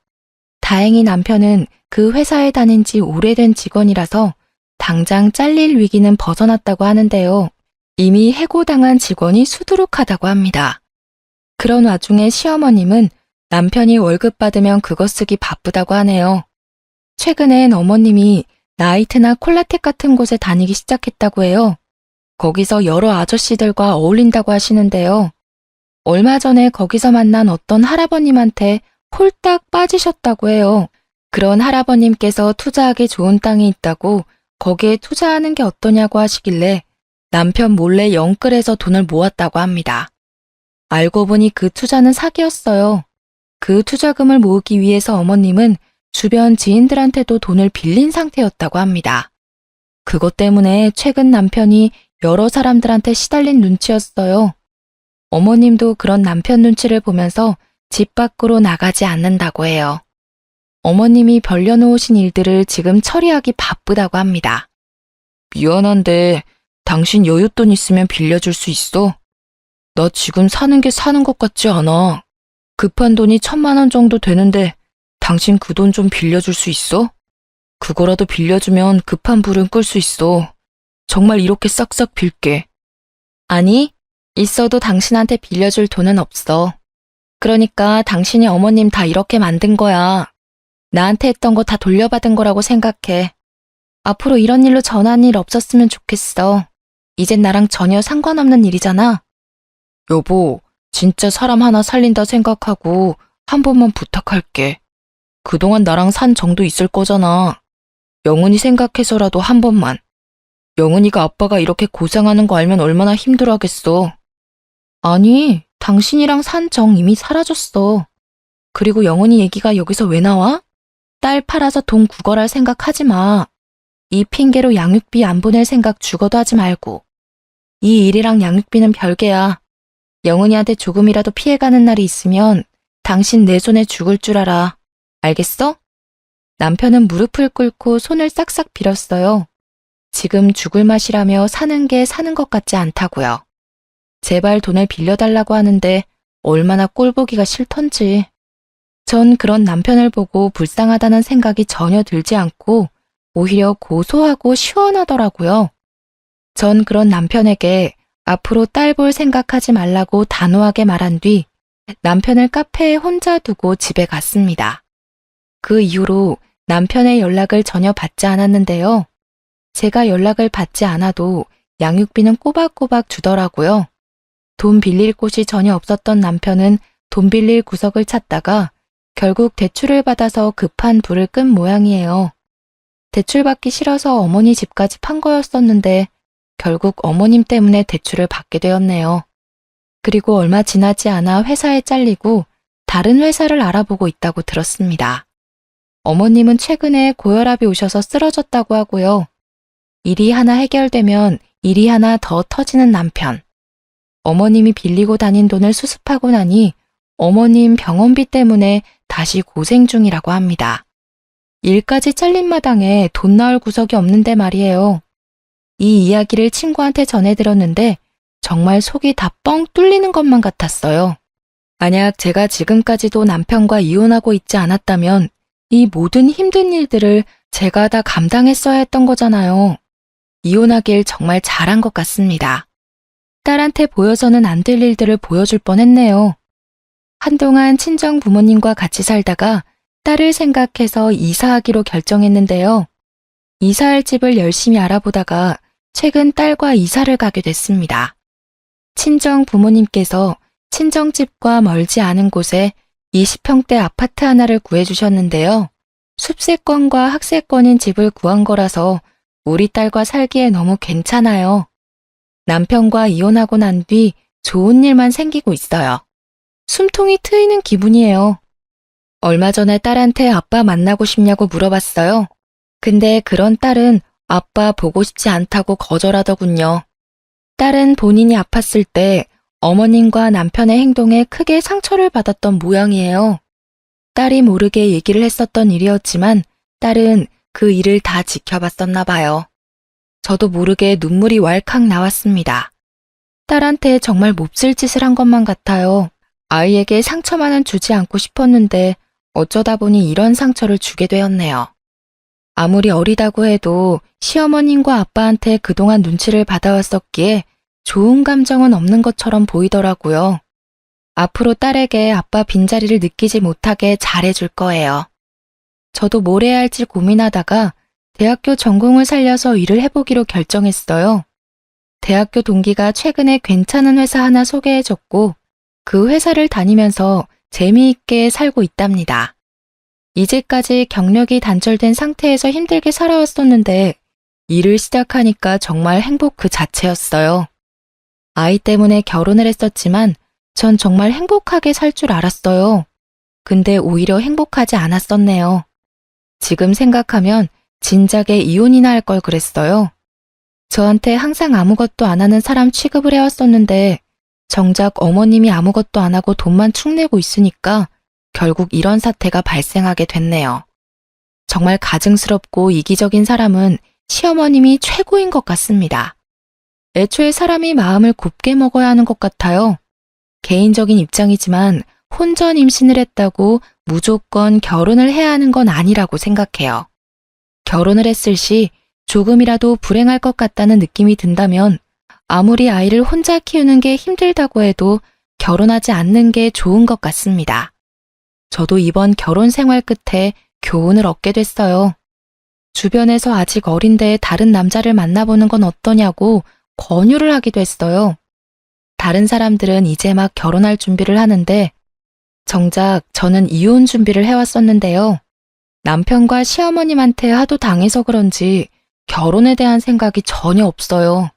다행히 남편은 그 회사에 다닌 지 오래된 직원이라서 당장 잘릴 위기는 벗어났다고 하는데요. 이미 해고당한 직원이 수두룩하다고 합니다. 그런 와중에 시어머님은 남편이 월급 받으면 그거 쓰기 바쁘다고 하네요. 최근엔 어머님이 나이트나 콜라텍 같은 곳에 다니기 시작했다고 해요. 거기서 여러 아저씨들과 어울린다고 하시는데요. 얼마 전에 거기서 만난 어떤 할아버님한테 홀딱 빠지셨다고 해요. 그런 할아버님께서 투자하기 좋은 땅이 있다고 거기에 투자하는 게 어떠냐고 하시길래 남편 몰래 영끌해서 돈을 모았다고 합니다. 알고 보니 그 투자는 사기였어요. 그 투자금을 모으기 위해서 어머님은 주변 지인들한테도 돈을 빌린 상태였다고 합니다. 그것 때문에 최근 남편이 여러 사람들한테 시달린 눈치였어요. 어머님도 그런 남편 눈치를 보면서 집 밖으로 나가지 않는다고 해요. 어머님이 벌려놓으신 일들을 지금 처리하기 바쁘다고 합니다. 미안한데 당신 여윳돈 있으면 빌려줄 수 있어? 나 지금 사는 게 사는 것 같지 않아. 급한 돈이 1,000만 원 정도 되는데 당신 그 돈 좀 빌려줄 수 있어? 그거라도 빌려주면 급한 불은 끌 수 있어. 정말 이렇게 싹싹 빌게. 아니, 있어도 당신한테 빌려줄 돈은 없어. 그러니까 당신이 어머님 다 이렇게 만든 거야. 나한테 했던 거 다 돌려받은 거라고 생각해. 앞으로 이런 일로 전화한 일 없었으면 좋겠어. 이젠 나랑 전혀 상관없는 일이잖아. 여보, 진짜 사람 하나 살린다 생각하고 한 번만 부탁할게. 그동안 나랑 산 정도 있을 거잖아. 영은이 생각해서라도 한 번만. 영은이가 아빠가 이렇게 고생하는 거 알면 얼마나 힘들어하겠어. 아니, 당신이랑 산 정 이미 사라졌어. 그리고 영은이 얘기가 여기서 왜 나와? 딸 팔아서 돈 구걸할 생각 하지 마. 이 핑계로 양육비 안 보낼 생각 죽어도 하지 말고. 이 일이랑 양육비는 별개야. 영은이한테 조금이라도 피해가는 날이 있으면 당신 내 손에 죽을 줄 알아. 알겠어? 남편은 무릎을 꿇고 손을 싹싹 빌었어요. 지금 죽을 맛이라며 사는 게 사는 것 같지 않다고요. 제발 돈을 빌려달라고 하는데 얼마나 꼴보기가 싫던지. 전 그런 남편을 보고 불쌍하다는 생각이 전혀 들지 않고 오히려 고소하고 시원하더라고요. 전 그런 남편에게 앞으로 딸 볼 생각하지 말라고 단호하게 말한 뒤 남편을 카페에 혼자 두고 집에 갔습니다. 그 이후로 남편의 연락을 전혀 받지 않았는데요. 제가 연락을 받지 않아도 양육비는 꼬박꼬박 주더라고요. 돈 빌릴 곳이 전혀 없었던 남편은 돈 빌릴 구석을 찾다가 결국 대출을 받아서 급한 불을 끈 모양이에요. 대출받기 싫어서 어머니 집까지 판 거였었는데 결국 어머님 때문에 대출을 받게 되었네요. 그리고 얼마 지나지 않아 회사에 잘리고 다른 회사를 알아보고 있다고 들었습니다. 어머님은 최근에 고혈압이 오셔서 쓰러졌다고 하고요. 일이 하나 해결되면 일이 하나 더 터지는 남편. 어머님이 빌리고 다닌 돈을 수습하고 나니 어머님 병원비 때문에 다시 고생 중이라고 합니다. 일까지 잘린 마당에 돈 나올 구석이 없는데 말이에요. 이 이야기를 친구한테 전해 들었는데 정말 속이 다 뻥 뚫리는 것만 같았어요. 만약 제가 지금까지도 남편과 이혼하고 있지 않았다면 이 모든 힘든 일들을 제가 다 감당했어야 했던 거잖아요. 이혼하길 정말 잘한 것 같습니다. 딸한테 보여서는 안 될 일들을 보여줄 뻔했네요. 한동안 친정 부모님과 같이 살다가 딸을 생각해서 이사하기로 결정했는데요. 이사할 집을 열심히 알아보다가 최근 딸과 이사를 가게 됐습니다. 친정 부모님께서 친정집과 멀지 않은 곳에 20평대 아파트 하나를 구해주셨는데요. 숲세권과 학세권인 집을 구한 거라서 우리 딸과 살기에 너무 괜찮아요. 남편과 이혼하고 난 뒤 좋은 일만 생기고 있어요. 숨통이 트이는 기분이에요. 얼마 전에 딸한테 아빠 만나고 싶냐고 물어봤어요. 근데 그런 딸은 아빠 보고 싶지 않다고 거절하더군요. 딸은 본인이 아팠을 때 어머님과 남편의 행동에 크게 상처를 받았던 모양이에요. 딸이 모르게 얘기를 했었던 일이었지만 딸은 그 일을 다 지켜봤었나 봐요. 저도 모르게 눈물이 왈칵 나왔습니다. 딸한테 정말 몹쓸 짓을 한 것만 같아요. 아이에게 상처만은 주지 않고 싶었는데 어쩌다 보니 이런 상처를 주게 되었네요. 아무리 어리다고 해도 시어머님과 아빠한테 그동안 눈치를 받아왔었기에 좋은 감정은 없는 것처럼 보이더라고요. 앞으로 딸에게 아빠 빈자리를 느끼지 못하게 잘해줄 거예요. 저도 뭘 해야 할지 고민하다가 대학교 전공을 살려서 일을 해보기로 결정했어요. 대학교 동기가 최근에 괜찮은 회사 하나 소개해줬고 그 회사를 다니면서 재미있게 살고 있답니다. 이제까지 경력이 단절된 상태에서 힘들게 살아왔었는데 일을 시작하니까 정말 행복 그 자체였어요. 아이 때문에 결혼을 했었지만 전 정말 행복하게 살 줄 알았어요. 근데 오히려 행복하지 않았었네요. 지금 생각하면 진작에 이혼이나 할 걸 그랬어요. 저한테 항상 아무것도 안 하는 사람 취급을 해왔었는데 정작 어머님이 아무것도 안 하고 돈만 축내고 있으니까 결국 이런 사태가 발생하게 됐네요. 정말 가증스럽고 이기적인 사람은 시어머님이 최고인 것 같습니다. 애초에 사람이 마음을 곱게 먹어야 하는 것 같아요. 개인적인 입장이지만 혼전 임신을 했다고 무조건 결혼을 해야 하는 건 아니라고 생각해요. 결혼을 했을 시 조금이라도 불행할 것 같다는 느낌이 든다면 아무리 아이를 혼자 키우는 게 힘들다고 해도 결혼하지 않는 게 좋은 것 같습니다. 저도 이번 결혼 생활 끝에 교훈을 얻게 됐어요. 주변에서 아직 어린데 다른 남자를 만나보는 건 어떠냐고 권유를 하기도 했어요. 다른 사람들은 이제 막 결혼할 준비를 하는데 정작 저는 이혼 준비를 해왔었는데요. 남편과 시어머님한테 하도 당해서 그런지 결혼에 대한 생각이 전혀 없어요.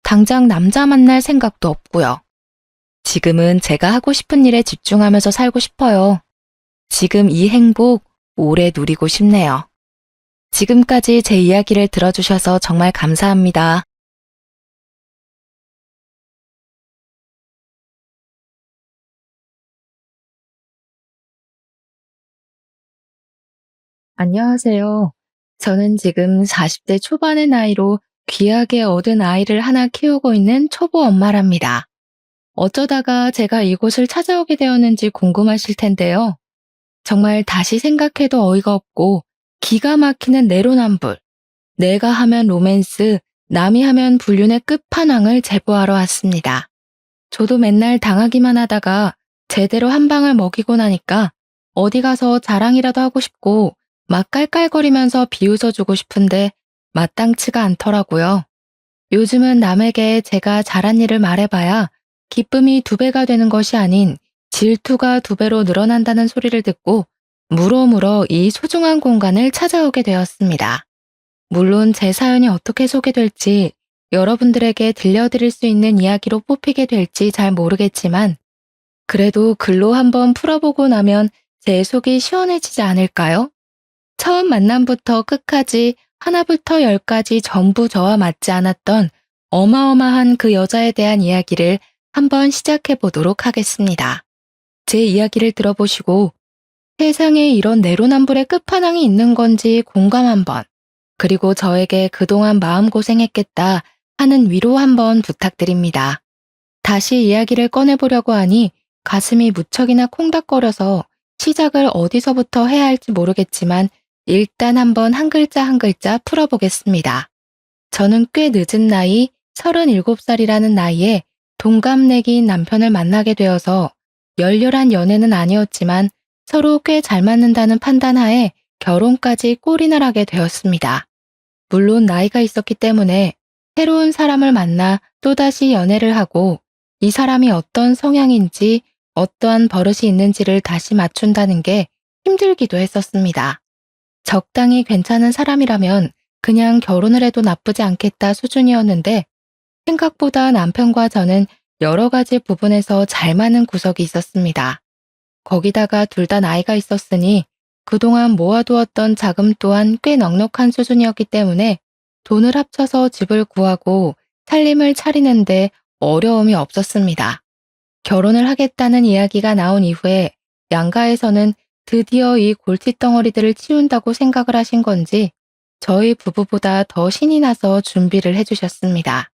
당장 남자 만날 생각도 없고요. 지금은 제가 하고 싶은 일에 집중하면서 살고 싶어요. 지금 이 행복 오래 누리고 싶네요. 지금까지 제 이야기를 들어주셔서 정말 감사합니다. 안녕하세요. 저는 지금 40대 초반의 나이로 귀하게 얻은 아이를 하나 키우고 있는 초보 엄마랍니다. 어쩌다가 제가 이곳을 찾아오게 되었는지 궁금하실 텐데요. 정말 다시 생각해도 어이가 없고 기가 막히는 내로남불, 내가 하면 로맨스, 남이 하면 불륜의 끝판왕을 제보하러 왔습니다. 저도 맨날 당하기만 하다가 제대로 한 방을 먹이고 나니까 어디 가서 자랑이라도 하고 싶고 막 깔깔거리면서 비웃어주고 싶은데 마땅치가 않더라고요. 요즘은 남에게 제가 잘한 일을 말해봐야 기쁨이 2배가 되는 것이 아닌 질투가 2배로 늘어난다는 소리를 듣고 물어물어 이 소중한 공간을 찾아오게 되었습니다. 물론 제 사연이 어떻게 소개될지 여러분들에게 들려드릴 수 있는 이야기로 뽑히게 될지 잘 모르겠지만 그래도 글로 한번 풀어보고 나면 제 속이 시원해지지 않을까요? 처음 만남부터 끝까지 하나부터 열까지 전부 저와 맞지 않았던 어마어마한 그 여자에 대한 이야기를 한번 시작해 보도록 하겠습니다. 제 이야기를 들어보시고 세상에 이런 내로남불의 끝판왕이 있는 건지 공감 한번, 그리고 저에게 그동안 마음고생했겠다 하는 위로 한번 부탁드립니다. 다시 이야기를 꺼내보려고 하니 가슴이 무척이나 콩닥거려서 시작을 어디서부터 해야 할지 모르겠지만 일단 한번 한 글자 한 글자 풀어보겠습니다. 저는 꽤 늦은 나이 37살이라는 나이에 동갑내기인 남편을 만나게 되어서 열렬한 연애는 아니었지만 서로 꽤 잘 맞는다는 판단하에 결혼까지 골인을 하게 되었습니다. 물론 나이가 있었기 때문에 새로운 사람을 만나 또다시 연애를 하고 이 사람이 어떤 성향인지 어떠한 버릇이 있는지를 다시 맞춘다는 게 힘들기도 했었습니다. 적당히 괜찮은 사람이라면 그냥 결혼을 해도 나쁘지 않겠다 수준이었는데 생각보다 남편과 저는 여러 가지 부분에서 잘 맞는 구석이 있었습니다. 거기다가 둘 다 나이가 있었으니 그동안 모아두었던 자금 또한 꽤 넉넉한 수준이었기 때문에 돈을 합쳐서 집을 구하고 살림을 차리는데 어려움이 없었습니다. 결혼을 하겠다는 이야기가 나온 이후에 양가에서는 드디어 이 골칫덩어리들을 치운다고 생각을 하신 건지 저희 부부보다 더 신이 나서 준비를 해주셨습니다.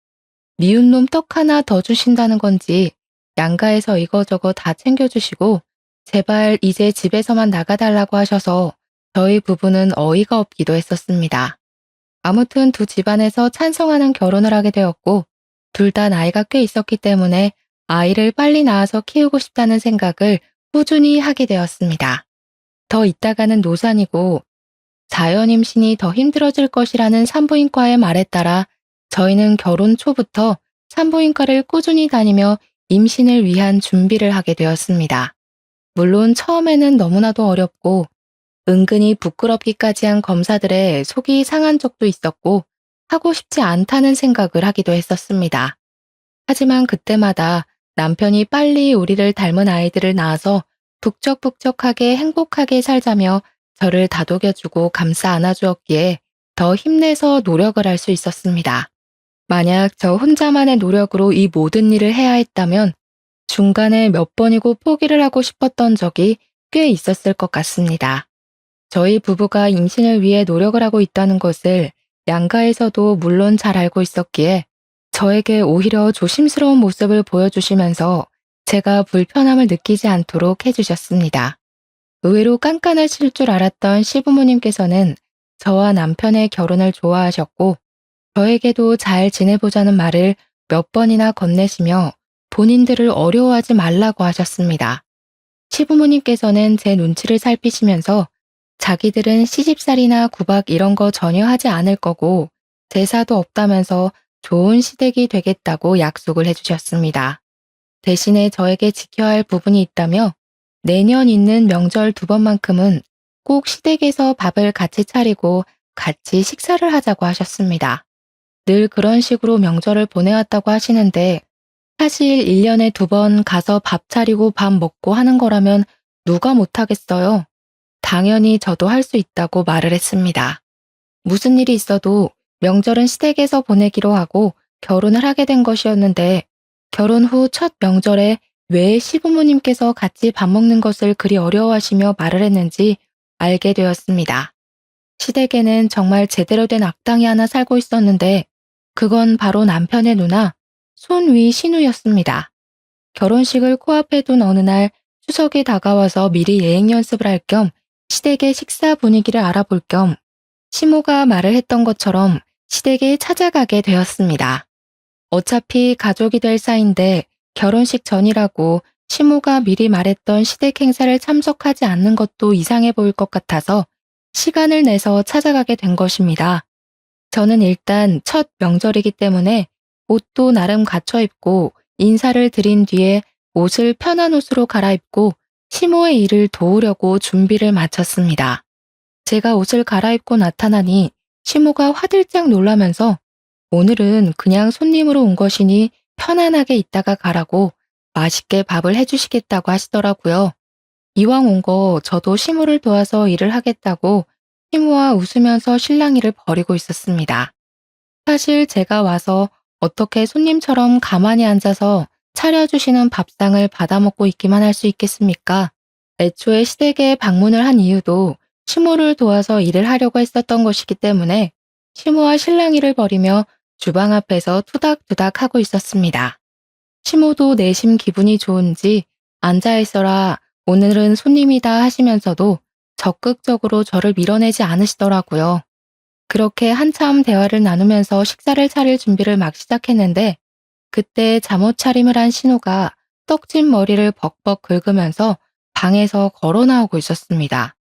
미운 놈 떡 하나 더 주신다는 건지 양가에서 이거저거 다 챙겨주시고 제발 이제 집에서만 나가달라고 하셔서 저희 부부는 어이가 없기도 했었습니다. 아무튼 두 집안에서 찬성하는 결혼을 하게 되었고 둘 다 나이가 꽤 있었기 때문에 아이를 빨리 낳아서 키우고 싶다는 생각을 꾸준히 하게 되었습니다. 더 있다가는 노산이고 자연 임신이 더 힘들어질 것이라는 산부인과의 말에 따라 저희는 결혼 초부터 산부인과를 꾸준히 다니며 임신을 위한 준비를 하게 되었습니다. 물론 처음에는 너무나도 어렵고 은근히 부끄럽기까지 한 검사들의 속이 상한 적도 있었고 하고 싶지 않다는 생각을 하기도 했었습니다. 하지만 그때마다 남편이 빨리 우리를 닮은 아이들을 낳아서 북적북적하게 행복하게 살자며 저를 다독여주고 감싸 안아주었기에 더 힘내서 노력을 할 수 있었습니다. 만약 저 혼자만의 노력으로 이 모든 일을 해야 했다면 중간에 몇 번이고 포기를 하고 싶었던 적이 꽤 있었을 것 같습니다. 저희 부부가 임신을 위해 노력을 하고 있다는 것을 양가에서도 물론 잘 알고 있었기에 저에게 오히려 조심스러운 모습을 보여주시면서 제가 불편함을 느끼지 않도록 해주셨습니다. 의외로 깐깐하실 줄 알았던 시부모님께서는 저와 남편의 결혼을 좋아하셨고 저에게도 잘 지내보자는 말을 몇 번이나 건네시며 본인들을 어려워하지 말라고 하셨습니다. 시부모님께서는 제 눈치를 살피시면서 자기들은 시집살이나 구박 이런 거 전혀 하지 않을 거고 제사도 없다면서 좋은 시댁이 되겠다고 약속을 해주셨습니다. 대신에 저에게 지켜야 할 부분이 있다며 내년 있는 명절 2번만큼은 꼭 시댁에서 밥을 같이 차리고 같이 식사를 하자고 하셨습니다. 늘 그런 식으로 명절을 보내왔다고 하시는데 사실 1년에 2번 가서 밥 차리고 밥 먹고 하는 거라면 누가 못하겠어요. 당연히 저도 할 수 있다고 말을 했습니다. 무슨 일이 있어도 명절은 시댁에서 보내기로 하고 결혼을 하게 된 것이었는데 결혼 후 첫 명절에 왜 시부모님께서 같이 밥 먹는 것을 그리 어려워하시며 말을 했는지 알게 되었습니다. 시댁에는 정말 제대로 된 악당이 하나 살고 있었는데 그건 바로 남편의 누나 손위 신우였습니다. 결혼식을 코앞에 둔 어느 날 추석이 다가와서 미리 예행 연습을 할 겸 시댁의 식사 분위기를 알아볼 겸 시모가 말을 했던 것처럼 시댁에 찾아가게 되었습니다. 어차피 가족이 될 사이인데 결혼식 전이라고 시모가 미리 말했던 시댁 행사를 참석하지 않는 것도 이상해 보일 것 같아서 시간을 내서 찾아가게 된 것입니다. 저는 일단 첫 명절이기 때문에 옷도 나름 갖춰 입고 인사를 드린 뒤에 옷을 편한 옷으로 갈아입고 시모의 일을 도우려고 준비를 마쳤습니다. 제가 옷을 갈아입고 나타나니 시모가 화들짝 놀라면서 오늘은 그냥 손님으로 온 것이니 편안하게 있다가 가라고 맛있게 밥을 해주시겠다고 하시더라고요. 이왕 온 거 저도 시모를 도와서 일을 하겠다고 시모와 웃으면서 실랑이를 벌이고 있었습니다. 사실 제가 와서 어떻게 손님처럼 가만히 앉아서 차려주시는 밥상을 받아먹고 있기만 할 수 있겠습니까? 애초에 시댁에 방문을 한 이유도 시모를 도와서 일을 하려고 했었던 것이기 때문에 시모와 실랑이를 벌이며 주방 앞에서 투닥투닥 하고 있었습니다. 시모도 내심 기분이 좋은지 앉아있어라 오늘은 손님이다 하시면서도 적극적으로 저를 밀어내지 않으시더라고요. 그렇게 한참 대화를 나누면서 식사를 차릴 준비를 막 시작했는데 그때 잠옷 차림을 한 신우가 떡진 머리를 벅벅 긁으면서 방에서 걸어 나오고 있었습니다.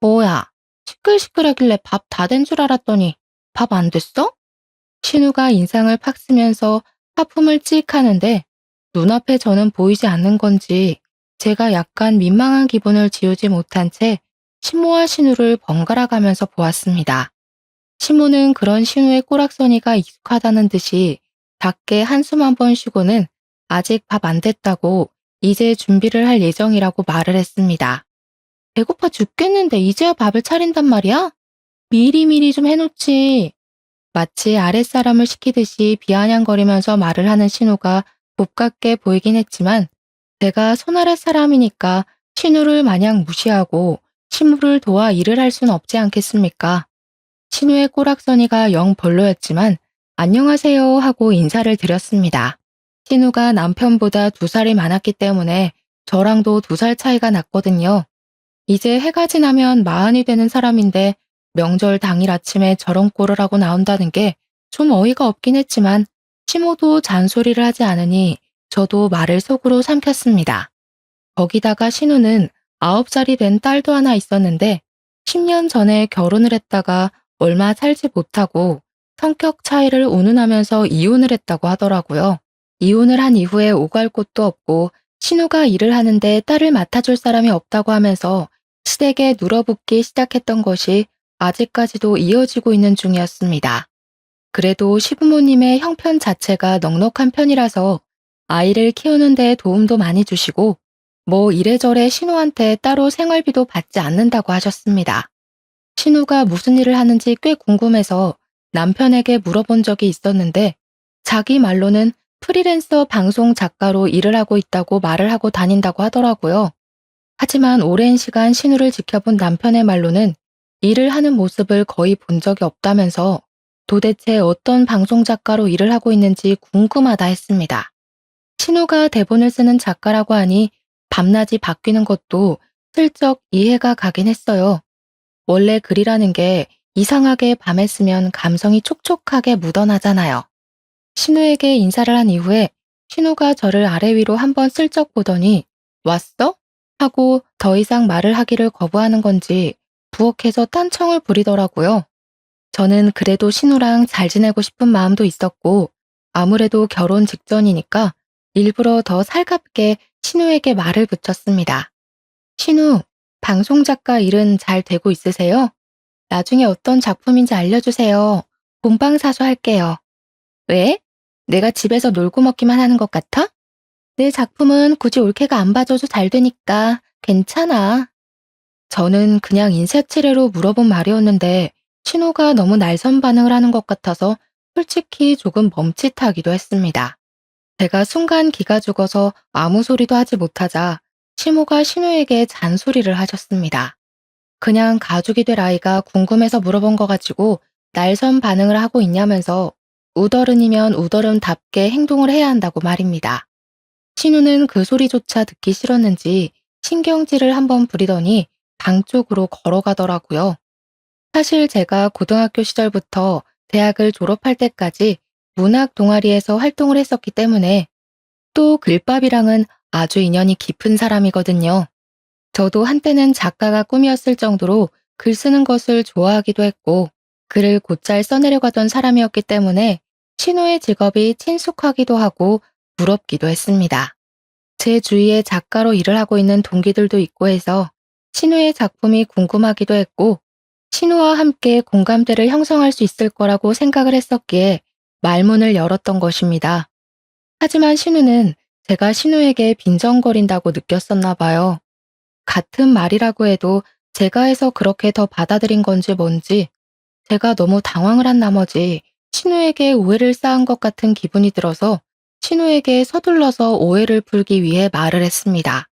뭐야, 시끌시끌하길래 밥 다 된 줄 알았더니 밥 안 됐어? 신우가 인상을 팍 쓰면서 하품을 찍 하는데 눈앞에 저는 보이지 않는 건지 제가 약간 민망한 기분을 지우지 못한 채 신모와 신우를 번갈아 가면서 보았습니다. 신모는 그런 신우의 꼬락서니가 익숙하다는 듯이 작게 한숨 한 번 쉬고는 아직 밥 안 됐다고 이제 준비를 할 예정이라고 말을 했습니다. 배고파 죽겠는데 이제야 밥을 차린단 말이야? 미리미리 좀 해놓지. 마치 아랫사람을 시키듯이 비아냥거리면서 말을 하는 신우가 곱깝게 보이긴 했지만 제가 손아랫 사람이니까 신우를 마냥 무시하고 신부를 도와 일을 할 순 없지 않겠습니까? 신우의 꼬락서니가 영 별로였지만 안녕하세요 하고 인사를 드렸습니다. 신우가 남편보다 2살이 많았기 때문에 저랑도 2살 차이가 났거든요. 이제 해가 지나면 40이 되는 사람인데 명절 당일 아침에 저런 꼴을 하고 나온다는 게 좀 어이가 없긴 했지만 시모도 잔소리를 하지 않으니 저도 말을 속으로 삼켰습니다. 거기다가 신우는 9살이 된 딸도 하나 있었는데 10년 전에 결혼을 했다가 얼마 살지 못하고 성격 차이를 운운하면서 이혼을 했다고 하더라고요. 이혼을 한 이후에 오갈 곳도 없고 신우가 일을 하는데 딸을 맡아줄 사람이 없다고 하면서 시댁에 눌어붙기 시작했던 것이 아직까지도 이어지고 있는 중이었습니다. 그래도 시부모님의 형편 자체가 넉넉한 편이라서 아이를 키우는 데 도움도 많이 주시고 뭐 이래저래 신우한테 따로 생활비도 받지 않는다고 하셨습니다. 신우가 무슨 일을 하는지 꽤 궁금해서 남편에게 물어본 적이 있었는데 자기 말로는 프리랜서 방송 작가로 일을 하고 있다고 말을 하고 다닌다고 하더라고요. 하지만 오랜 시간 신우를 지켜본 남편의 말로는 일을 하는 모습을 거의 본 적이 없다면서 도대체 어떤 방송 작가로 일을 하고 있는지 궁금하다 했습니다. 신우가 대본을 쓰는 작가라고 하니 밤낮이 바뀌는 것도 슬쩍 이해가 가긴 했어요. 원래 글이라는 게 이상하게 밤에 쓰면 감성이 촉촉하게 묻어나잖아요. 신우에게 인사를 한 이후에 신우가 저를 아래 위로 한번 슬쩍 보더니 왔어? 하고 더 이상 말을 하기를 거부하는 건지 부엌에서 딴청을 부리더라고요. 저는 그래도 신우랑 잘 지내고 싶은 마음도 있었고 아무래도 결혼 직전이니까 일부러 더 살갑게 신우에게 말을 붙였습니다. 신우, 방송작가 일은 잘 되고 있으세요? 나중에 어떤 작품인지 알려주세요. 본방사수 할게요. 왜? 내가 집에서 놀고 먹기만 하는 것 같아? 내 작품은 굳이 올케가 안 봐줘도 잘 되니까 괜찮아. 저는 그냥 인사치레로 물어본 말이었는데 신호가 너무 날선 반응을 하는 것 같아서 솔직히 조금 멈칫하기도 했습니다. 제가 순간 기가 죽어서 아무 소리도 하지 못하자 시모가 신우에게 잔소리를 하셨습니다. 그냥 가족이 될 아이가 궁금해서 물어본 거 가지고 날선 반응을 하고 있냐면서 우더른이면 우더른답게 행동을 해야 한다고 말입니다. 신우는 그 소리조차 듣기 싫었는지 신경질을 한번 부리더니 방 쪽으로 걸어가더라고요. 사실 제가 고등학교 시절부터 대학을 졸업할 때까지 문학 동아리에서 활동을 했었기 때문에 또 글밥이랑은 아주 인연이 깊은 사람이거든요. 저도 한때는 작가가 꿈이었을 정도로 글 쓰는 것을 좋아하기도 했고 글을 곧잘 써내려가던 사람이었기 때문에 신우의 직업이 친숙하기도 하고 부럽기도 했습니다. 제 주위에 작가로 일을 하고 있는 동기들도 있고 해서 신우의 작품이 궁금하기도 했고 신우와 함께 공감대를 형성할 수 있을 거라고 생각을 했었기에 말문을 열었던 것입니다. 하지만 신우는 제가 신우에게 빈정거린다고 느꼈었나 봐요. 같은 말이라고 해도 제가 해서 그렇게 더 받아들인 건지 뭔지 제가 너무 당황을 한 나머지 신우에게 오해를 쌓은 것 같은 기분이 들어서 신우에게 서둘러서 오해를 풀기 위해 말을 했습니다.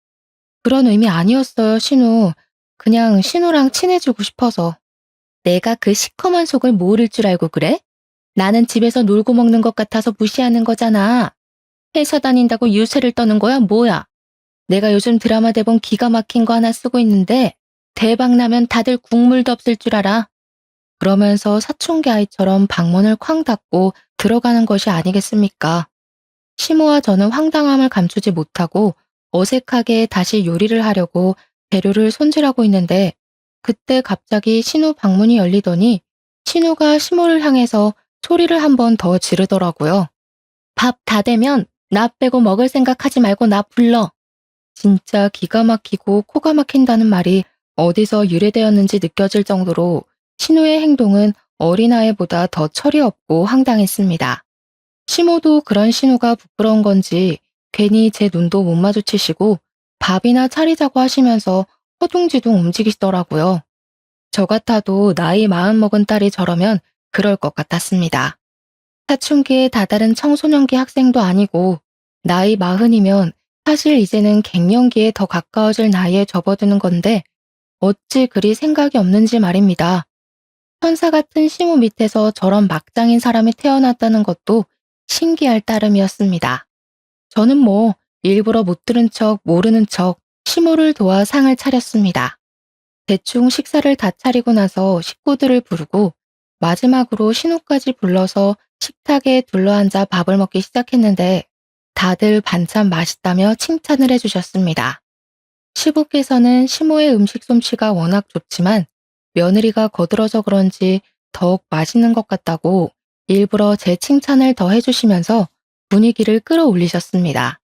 그런 의미 아니었어요, 신우. 그냥 신우랑 친해지고 싶어서. 내가 그 시커먼 속을 모를 줄 알고 그래? 나는 집에서 놀고 먹는 것 같아서 무시하는 거잖아. 회사 다닌다고 유세를 떠는 거야, 뭐야? 내가 요즘 드라마 대본 기가 막힌 거 하나 쓰고 있는데 대박 나면 다들 국물도 없을 줄 알아. 그러면서 사춘기 아이처럼 방문을 쾅 닫고 들어가는 것이 아니겠습니까? 시모와 저는 황당함을 감추지 못하고 어색하게 다시 요리를 하려고 재료를 손질하고 있는데 그때 갑자기 신우 방문이 열리더니 신우가 시모를 향해서 소리를 한 번 더 지르더라고요. 밥 다 되면 나 빼고 먹을 생각하지 말고 나 불러. 진짜 기가 막히고 코가 막힌다는 말이 어디서 유래되었는지 느껴질 정도로 신우의 행동은 어린아이보다 더 철이 없고 황당했습니다. 시모도 그런 신우가 부끄러운 건지 괜히 제 눈도 못 마주치시고 밥이나 차리자고 하시면서 허둥지둥 움직이시더라고요. 저 같아도 나이 40 먹은 딸이 저러면 그럴 것 같았습니다. 사춘기에 다다른 청소년기 학생도 아니고 나이 40이면 사실 이제는 갱년기에 더 가까워질 나이에 접어드는 건데 어찌 그리 생각이 없는지 말입니다. 천사 같은 시모 밑에서 저런 막장인 사람이 태어났다는 것도 신기할 따름이었습니다. 저는 뭐 일부러 못 들은 척 모르는 척 시모를 도와 상을 차렸습니다. 대충 식사를 다 차리고 나서 식구들을 부르고 마지막으로 신우까지 불러서 식탁에 둘러앉아 밥을 먹기 시작했는데 다들 반찬 맛있다며 칭찬을 해주셨습니다. 시부께서는 시모의 음식 솜씨가 워낙 좋지만 며느리가 거들어서 그런지 더욱 맛있는 것 같다고 일부러 제 칭찬을 더 해주시면서 분위기를 끌어올리셨습니다.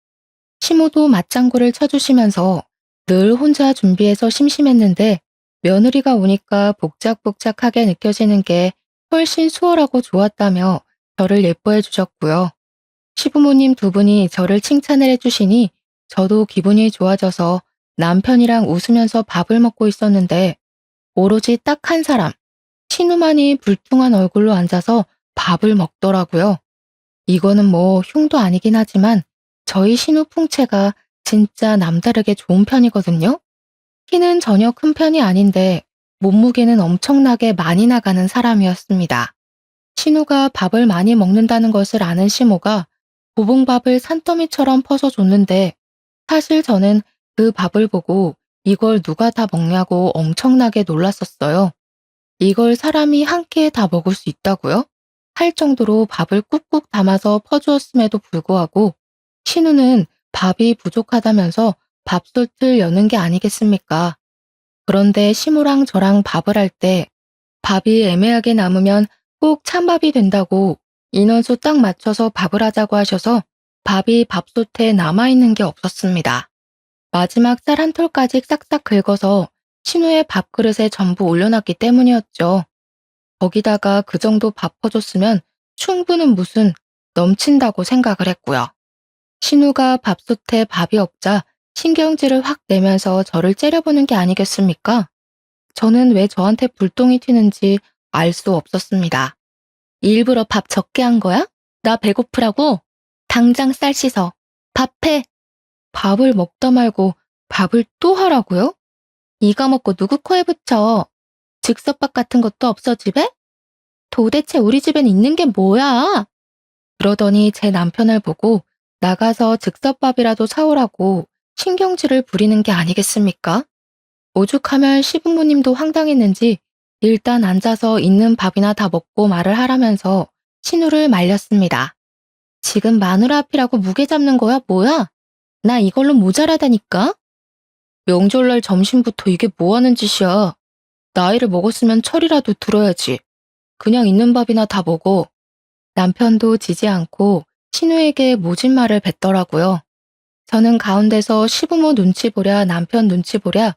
시모도 맞장구를 쳐주시면서 늘 혼자 준비해서 심심했는데 며느리가 오니까 복작복작하게 느껴지는 게 훨씬 수월하고 좋았다며 저를 예뻐해 주셨고요. 시부모님 두 분이 저를 칭찬을 해주시니 저도 기분이 좋아져서 남편이랑 웃으면서 밥을 먹고 있었는데 오로지 딱 한 사람, 신우만이 불퉁한 얼굴로 앉아서 밥을 먹더라고요. 이거는 뭐 흉도 아니긴 하지만 저희 신우 풍채가 진짜 남다르게 좋은 편이거든요. 키는 전혀 큰 편이 아닌데 몸무게는 엄청나게 많이 나가는 사람이었습니다. 신우가 밥을 많이 먹는다는 것을 아는 시모가 고봉밥을 산더미처럼 퍼서 줬는데 사실 저는 그 밥을 보고 이걸 누가 다 먹냐고 엄청나게 놀랐었어요. 이걸 사람이 한 끼에 다 먹을 수 있다고요? 할 정도로 밥을 꾹꾹 담아서 퍼주었음에도 불구하고 신우는 밥이 부족하다면서 밥솥을 여는 게 아니겠습니까? 그런데 시무랑 저랑 밥을 할 때 밥이 애매하게 남으면 꼭 찬밥이 된다고 인원수 딱 맞춰서 밥을 하자고 하셔서 밥이 밥솥에 남아있는 게 없었습니다. 마지막 쌀 한 톨까지 싹싹 긁어서 신우의 밥그릇에 전부 올려놨기 때문이었죠. 거기다가 그 정도 밥 퍼줬으면 충분은 무슨 넘친다고 생각을 했고요. 신우가 밥솥에 밥이 없자 신경질을 확 내면서 저를 째려보는 게 아니겠습니까? 저는 왜 저한테 불똥이 튀는지 알 수 없었습니다. 일부러 밥 적게 한 거야? 나 배고프라고? 당장 쌀 씻어. 밥해. 밥을 먹다 말고 밥을 또 하라고요? 이거 먹고 누구 코에 붙여? 즉석밥 같은 것도 없어 집에? 도대체 우리 집엔 있는 게 뭐야? 그러더니 제 남편을 보고 나가서 즉석밥이라도 사오라고 신경질을 부리는 게 아니겠습니까? 오죽하면 시부모님도 황당했는지 일단 앉아서 있는 밥이나 다 먹고 말을 하라면서 신우를 말렸습니다. 지금 마누라 앞이라고 무게 잡는 거야 뭐야? 나 이걸로 모자라다니까? 명절날 점심부터 이게 뭐 하는 짓이야? 나이를 먹었으면 철이라도 들어야지. 그냥 있는 밥이나 다 먹어. 남편도 지지 않고 신우에게 모진 말을 뱉더라고요. 저는 가운데서 시부모 눈치 보랴 남편 눈치 보랴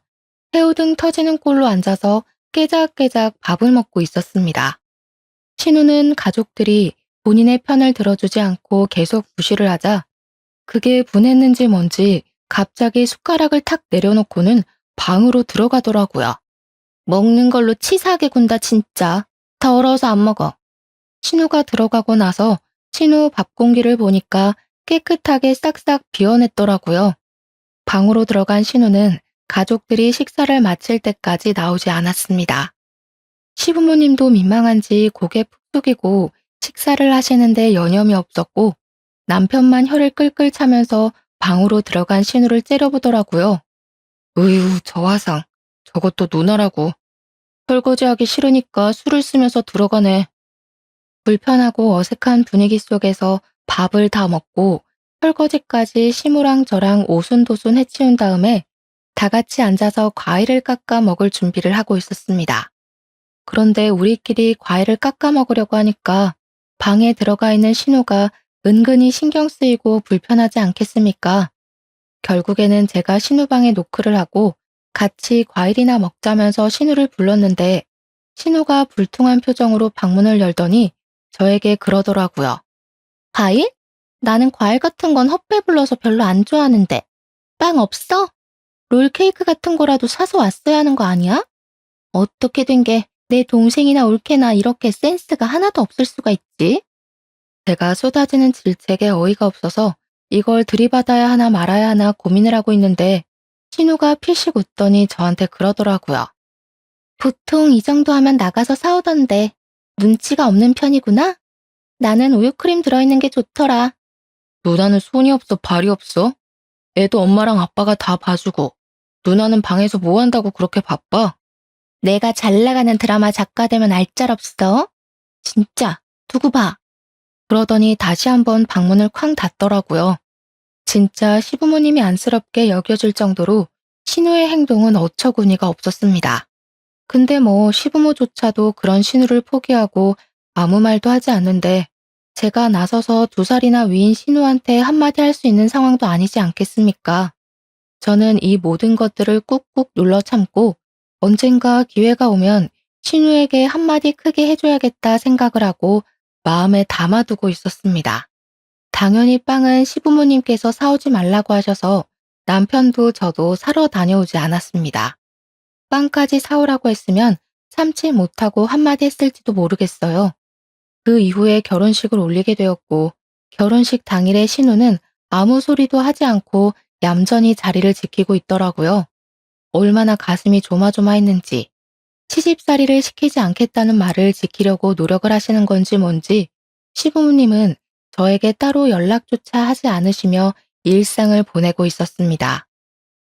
새우등 터지는 꼴로 앉아서 깨작깨작 밥을 먹고 있었습니다. 신우는 가족들이 본인의 편을 들어주지 않고 계속 무시를 하자 그게 분했는지 뭔지 갑자기 숟가락을 탁 내려놓고는 방으로 들어가더라고요. 먹는 걸로 치사하게 군다 진짜. 더러워서 안 먹어. 신우가 들어가고 나서 신우 밥 공기를 보니까 깨끗하게 싹싹 비워냈더라고요. 방으로 들어간 신우는 가족들이 식사를 마칠 때까지 나오지 않았습니다. 시부모님도 민망한지 고개 푹 숙이고 식사를 하시는데 여념이 없었고 남편만 혀를 끌끌 차면서 방으로 들어간 신우를 째려보더라고요. 으유, 저 화상. 저것도 누나라고. 설거지하기 싫으니까 술을 쓰면서 들어가네. 불편하고 어색한 분위기 속에서 밥을 다 먹고 설거지까지 시무랑 저랑 오순도순 해치운 다음에 다 같이 앉아서 과일을 깎아 먹을 준비를 하고 있었습니다. 그런데 우리끼리 과일을 깎아 먹으려고 하니까 방에 들어가 있는 신우가 은근히 신경 쓰이고 불편하지 않겠습니까? 결국에는 제가 신우 방에 노크를 하고 같이 과일이나 먹자면서 신우를 불렀는데 신우가 불퉁한 표정으로 방문을 열더니 저에게 그러더라고요. 과일? 나는 과일 같은 건 헛배 불러서 별로 안 좋아하는데. 빵 없어? 롤케이크 같은 거라도 사서 왔어야 하는 거 아니야? 어떻게 된 게 내 동생이나 올케나 이렇게 센스가 하나도 없을 수가 있지? 제가 쏟아지는 질책에 어이가 없어서 이걸 들이받아야 하나 말아야 하나 고민을 하고 있는데 신우가 피식 웃더니 저한테 그러더라고요. 보통 이 정도 하면 나가서 사오던데 눈치가 없는 편이구나? 나는 우유크림 들어있는 게 좋더라. 누나는 손이 없어 발이 없어? 애도 엄마랑 아빠가 다 봐주고 누나는 방에서 뭐 한다고 그렇게 바빠? 내가 잘 나가는 드라마 작가 되면 알짤없어? 진짜 두고 봐. 그러더니 다시 한번 방문을 쾅 닫더라고요. 진짜 시부모님이 안쓰럽게 여겨질 정도로 신우의 행동은 어처구니가 없었습니다. 근데 뭐 시부모조차도 그런 신우를 포기하고 아무 말도 하지 않는데 제가 나서서 2살이나 위인 신우한테 한마디 할 수 있는 상황도 아니지 않겠습니까? 저는 이 모든 것들을 꾹꾹 눌러 참고 언젠가 기회가 오면 신우에게 한마디 크게 해줘야겠다 생각을 하고 마음에 담아두고 있었습니다. 당연히 빵은 시부모님께서 사오지 말라고 하셔서 남편도 저도 사러 다녀오지 않았습니다. 빵까지 사오라고 했으면 참지 못하고 한마디 했을지도 모르겠어요. 그 이후에 결혼식을 올리게 되었고 결혼식 당일에 신우는 아무 소리도 하지 않고 얌전히 자리를 지키고 있더라고요. 얼마나 가슴이 조마조마했는지 시집살이를 시키지 않겠다는 말을 지키려고 노력을 하시는 건지 뭔지 시부모님은 저에게 따로 연락조차 하지 않으시며 일상을 보내고 있었습니다.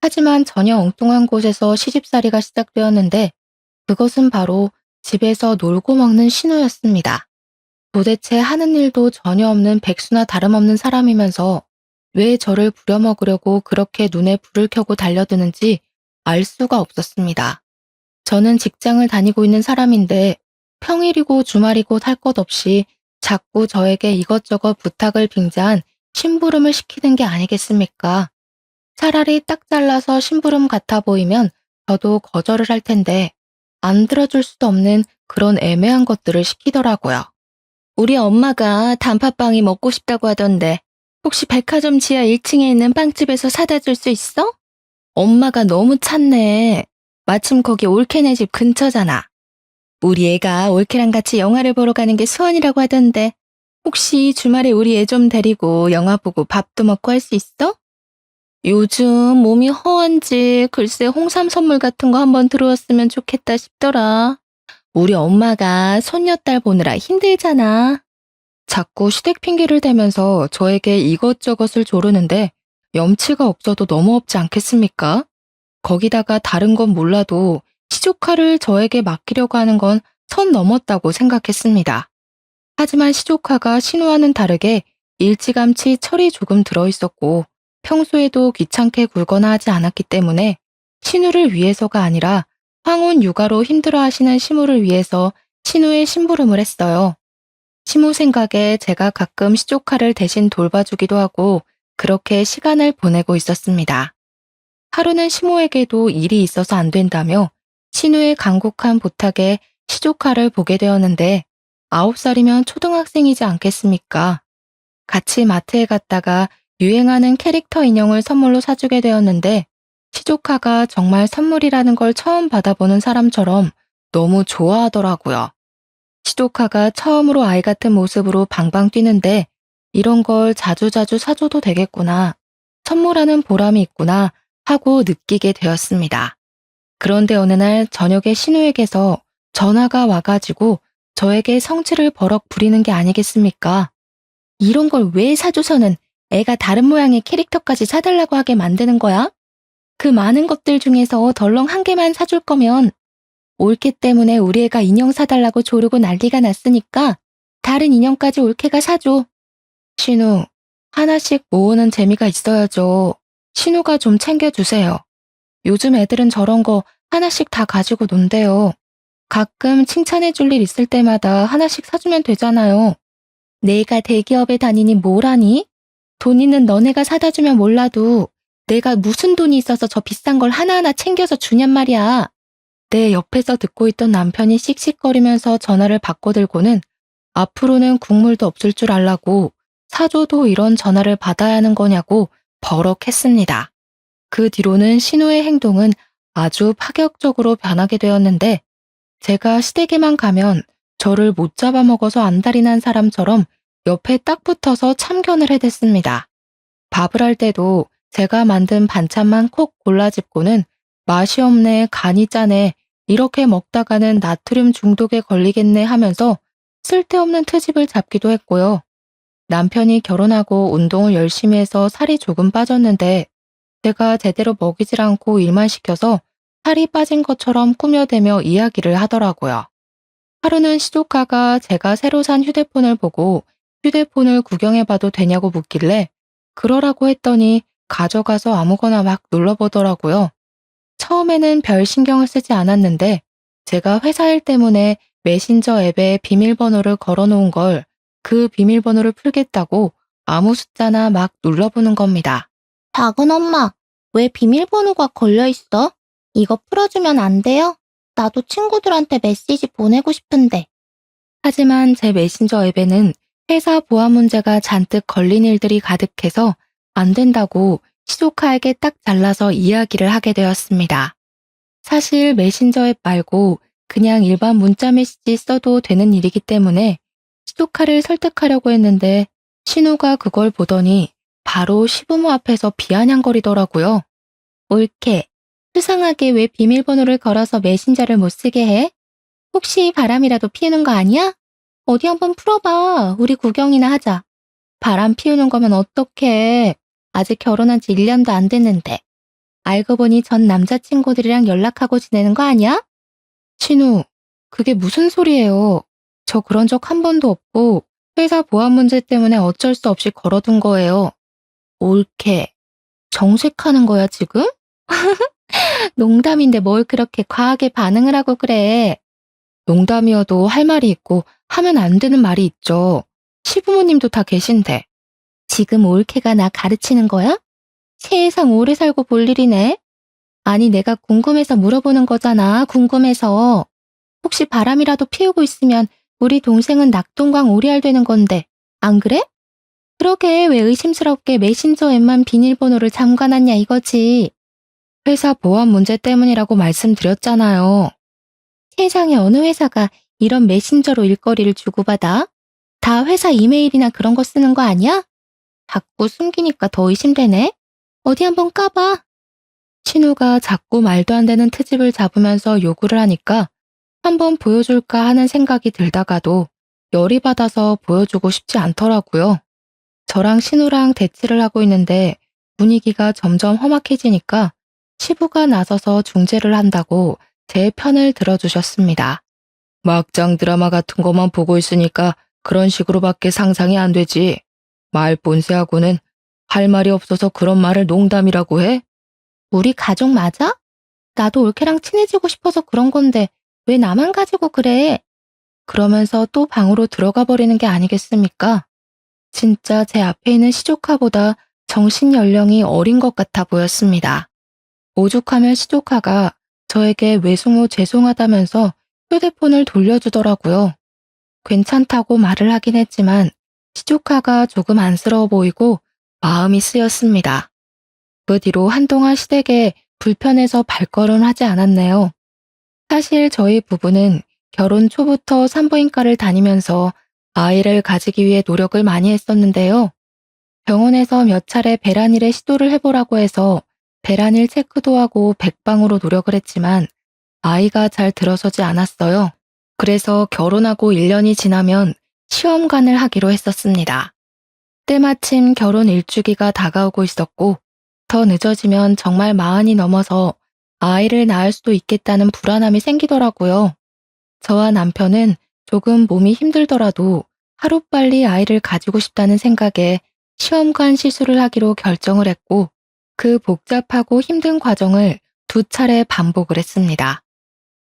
하지만 전혀 엉뚱한 곳에서 시집살이가 시작되었는데 그것은 바로 집에서 놀고 먹는 신우였습니다. 도대체 하는 일도 전혀 없는 백수나 다름없는 사람이면서 왜 저를 부려먹으려고 그렇게 눈에 불을 켜고 달려드는지 알 수가 없었습니다. 저는 직장을 다니고 있는 사람인데 평일이고 주말이고 할 것 없이 자꾸 저에게 이것저것 부탁을 빙자한 심부름을 시키는 게 아니겠습니까? 차라리 딱 잘라서 심부름 같아 보이면 저도 거절을 할 텐데 안 들어줄 수도 없는 그런 애매한 것들을 시키더라고요. 우리 엄마가 단팥빵이 먹고 싶다고 하던데 혹시 백화점 지하 1층에 있는 빵집에서 사다 줄 수 있어? 엄마가 너무 찾네. 마침 거기 올케네 집 근처잖아. 우리 애가 올케랑 같이 영화를 보러 가는 게 소원이라고 하던데 혹시 주말에 우리 애 좀 데리고 영화 보고 밥도 먹고 할 수 있어? 요즘 몸이 허한지 글쎄 홍삼 선물 같은 거 한번 들어왔으면 좋겠다 싶더라. 우리 엄마가 손녀딸 보느라 힘들잖아. 자꾸 시댁 핑계를 대면서 저에게 이것저것을 조르는데 염치가 없어도 너무 없지 않겠습니까? 거기다가 다른 건 몰라도 시조카를 저에게 맡기려고 하는 건 선 넘었다고 생각했습니다. 하지만 시조카가 신우와는 다르게 일찌감치 철이 조금 들어있었고 평소에도 귀찮게 굴거나 하지 않았기 때문에 신우를 위해서가 아니라 황혼 육아로 힘들어하시는 시무를 위해서 신우의 심부름을 했어요. 시무 생각에 제가 가끔 시조카를 대신 돌봐주기도 하고 그렇게 시간을 보내고 있었습니다. 하루는 시모에게도 일이 있어서 안 된다며 신우의 간곡한 부탁에 시조카를 보게 되었는데 9살이면 초등학생이지 않겠습니까? 같이 마트에 갔다가 유행하는 캐릭터 인형을 선물로 사주게 되었는데 시조카가 정말 선물이라는 걸 처음 받아보는 사람처럼 너무 좋아하더라고요. 시조카가 처음으로 아이 같은 모습으로 방방 뛰는데 이런 걸 자주자주 사줘도 되겠구나. 선물하는 보람이 있구나 하고 느끼게 되었습니다. 그런데 어느 날 저녁에 신우에게서 전화가 와가지고 저에게 성질을 버럭 부리는 게 아니겠습니까? 이런 걸 왜 사줘서는 애가 다른 모양의 캐릭터까지 사달라고 하게 만드는 거야? 그 많은 것들 중에서 덜렁 한 개만 사줄 거면 올케 때문에 우리 애가 인형 사달라고 조르고 난리가 났으니까 다른 인형까지 올케가 사줘. 신우, 하나씩 모으는 재미가 있어야죠. 신우가 좀 챙겨주세요. 요즘 애들은 저런 거 하나씩 다 가지고 논대요. 가끔 칭찬해줄 일 있을 때마다 하나씩 사주면 되잖아요. 내가 대기업에 다니니 뭘 하니? 돈 있는 너네가 사다 주면 몰라도 내가 무슨 돈이 있어서 저 비싼 걸 하나하나 챙겨서 주냔 말이야. 내 옆에서 듣고 있던 남편이 씩씩거리면서 전화를 바꿔들고는 앞으로는 국물도 없을 줄 알라고 사줘도 이런 전화를 받아야 하는 거냐고 버럭했습니다. 그 뒤로는 신우의 행동은 아주 파격적으로 변하게 되었는데 제가 시댁에만 가면 저를 못 잡아먹어서 안달이 난 사람처럼 옆에 딱 붙어서 참견을 해댔습니다. 밥을 할 때도 제가 만든 반찬만 콕 골라집고는 맛이 없네, 간이 짜네, 이렇게 먹다가는 나트륨 중독에 걸리겠네 하면서 쓸데없는 트집을 잡기도 했고요. 남편이 결혼하고 운동을 열심히 해서 살이 조금 빠졌는데 제가 제대로 먹이질 않고 일만 시켜서 살이 빠진 것처럼 꾸며대며 이야기를 하더라고요. 하루는 시조카가 제가 새로 산 휴대폰을 보고 휴대폰을 구경해봐도 되냐고 묻길래 그러라고 했더니 가져가서 아무거나 막 눌러보더라고요. 처음에는 별 신경을 쓰지 않았는데 제가 회사 일 때문에 메신저 앱에 비밀번호를 걸어놓은 걸 그 비밀번호를 풀겠다고 아무 숫자나 막 눌러보는 겁니다. 작은 엄마, 왜 비밀번호가 걸려있어? 이거 풀어주면 안 돼요? 나도 친구들한테 메시지 보내고 싶은데. 하지만 제 메신저 앱에는 회사 보안 문제가 잔뜩 걸린 일들이 가득해서 안 된다고 시조카에게 딱 잘라서 이야기를 하게 되었습니다. 사실 메신저 앱 말고 그냥 일반 문자 메시지 써도 되는 일이기 때문에 시조카를 설득하려고 했는데 신우가 그걸 보더니 바로 시부모 앞에서 비아냥거리더라고요. 옳게. 수상하게 왜 비밀번호를 걸어서 메신저를 못 쓰게 해? 혹시 바람이라도 피우는 거 아니야? 어디 한번 풀어봐. 우리 구경이나 하자. 바람 피우는 거면 어떡해. 아직 결혼한 지 1년도 안 됐는데. 알고 보니 전 남자친구들이랑 연락하고 지내는 거 아니야? 신우, 그게 무슨 소리예요. 저 그런 적 한 번도 없고 회사 보안 문제 때문에 어쩔 수 없이 걸어둔 거예요. 옳게. 정색하는 거야, 지금? 농담인데 뭘 그렇게 과하게 반응을 하고 그래. 농담이어도 할 말이 있고 하면 안 되는 말이 있죠. 시부모님도 다 계신데. 지금 올케가 나 가르치는 거야? 세상 오래 살고 볼 일이네. 아니 내가 궁금해서 물어보는 거잖아. 궁금해서. 혹시 바람이라도 피우고 있으면 우리 동생은 낙동강 오리알 되는 건데. 안 그래? 그러게 왜 의심스럽게 메신저 앱만 비밀번호를 잠가놨냐 이거지. 회사 보안 문제 때문이라고 말씀드렸잖아요. 세상에 어느 회사가 이런 메신저로 일거리를 주고받아? 다 회사 이메일이나 그런 거 쓰는 거 아니야? 자꾸 숨기니까 더 의심되네. 어디 한번 까봐. 신우가 자꾸 말도 안 되는 트집을 잡으면서 요구를 하니까 한번 보여줄까 하는 생각이 들다가도 열이 받아서 보여주고 싶지 않더라고요. 저랑 신우랑 대치를 하고 있는데 분위기가 점점 험악해지니까 시부가 나서서 중재를 한다고 제 편을 들어주셨습니다. 막장 드라마 같은 것만 보고 있으니까 그런 식으로밖에 상상이 안 되지. 말 본세하고는 할 말이 없어서 그런 말을 농담이라고 해? 우리 가족 맞아? 나도 올케랑 친해지고 싶어서 그런 건데 왜 나만 가지고 그래? 그러면서 또 방으로 들어가 버리는 게 아니겠습니까? 진짜 제 앞에 있는 시조카보다 정신 연령이 어린 것 같아 보였습니다. 오죽하면 시조카가 저에게 외숙모 죄송하다면서 휴대폰을 돌려주더라고요. 괜찮다고 말을 하긴 했지만 시조카가 조금 안쓰러워 보이고 마음이 쓰였습니다. 그 뒤로 한동안 시댁에 불편해서 발걸음을 하지 않았네요. 사실 저희 부부는 결혼 초부터 산부인과를 다니면서 아이를 가지기 위해 노력을 많이 했었는데요. 병원에서 몇 차례 배란일에 시도를 해보라고 해서 배란일 체크도 하고 백방으로 노력을 했지만 아이가 잘 들어서지 않았어요. 그래서 결혼하고 1년이 지나면 시험관을 하기로 했었습니다. 때마침 결혼 일주기가 다가오고 있었고 더 늦어지면 정말 마흔이 넘어서 아이를 낳을 수도 있겠다는 불안함이 생기더라고요. 저와 남편은 조금 몸이 힘들더라도 하루빨리 아이를 가지고 싶다는 생각에 시험관 시술을 하기로 결정을 했고 그 복잡하고 힘든 과정을 2차례 반복을 했습니다.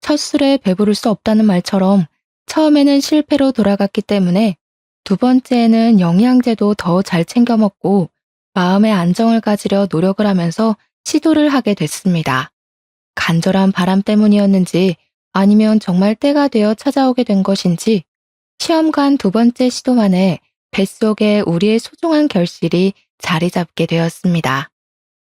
첫 술에 배부를 수 없다는 말처럼 처음에는 실패로 돌아갔기 때문에 2번째에는 영양제도 더 잘 챙겨 먹고 마음의 안정을 가지려 노력을 하면서 시도를 하게 됐습니다. 간절한 바람 때문이었는지 아니면 정말 때가 되어 찾아오게 된 것인지 시험관 2번째 시도만에 뱃속에 우리의 소중한 결실이 자리 잡게 되었습니다.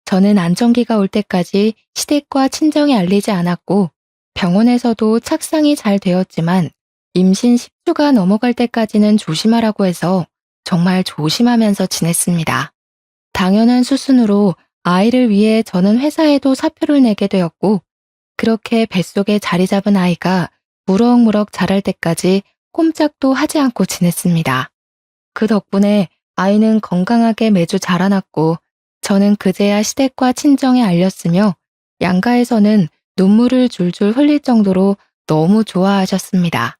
저는 안정기가 올 때까지 시댁과 친정에 알리지 않았고 병원에서도 착상이 잘 되었지만 임신 10주가 넘어갈 때까지는 조심하라고 해서 정말 조심하면서 지냈습니다. 당연한 수순으로 아이를 위해 저는 회사에도 사표를 내게 되었고 그렇게 뱃속에 자리 잡은 아이가 무럭무럭 자랄 때까지 꼼짝도 하지 않고 지냈습니다. 그 덕분에 아이는 건강하게 매주 자라났고 저는 그제야 시댁과 친정에 알렸으며 양가에서는 눈물을 줄줄 흘릴 정도로 너무 좋아하셨습니다.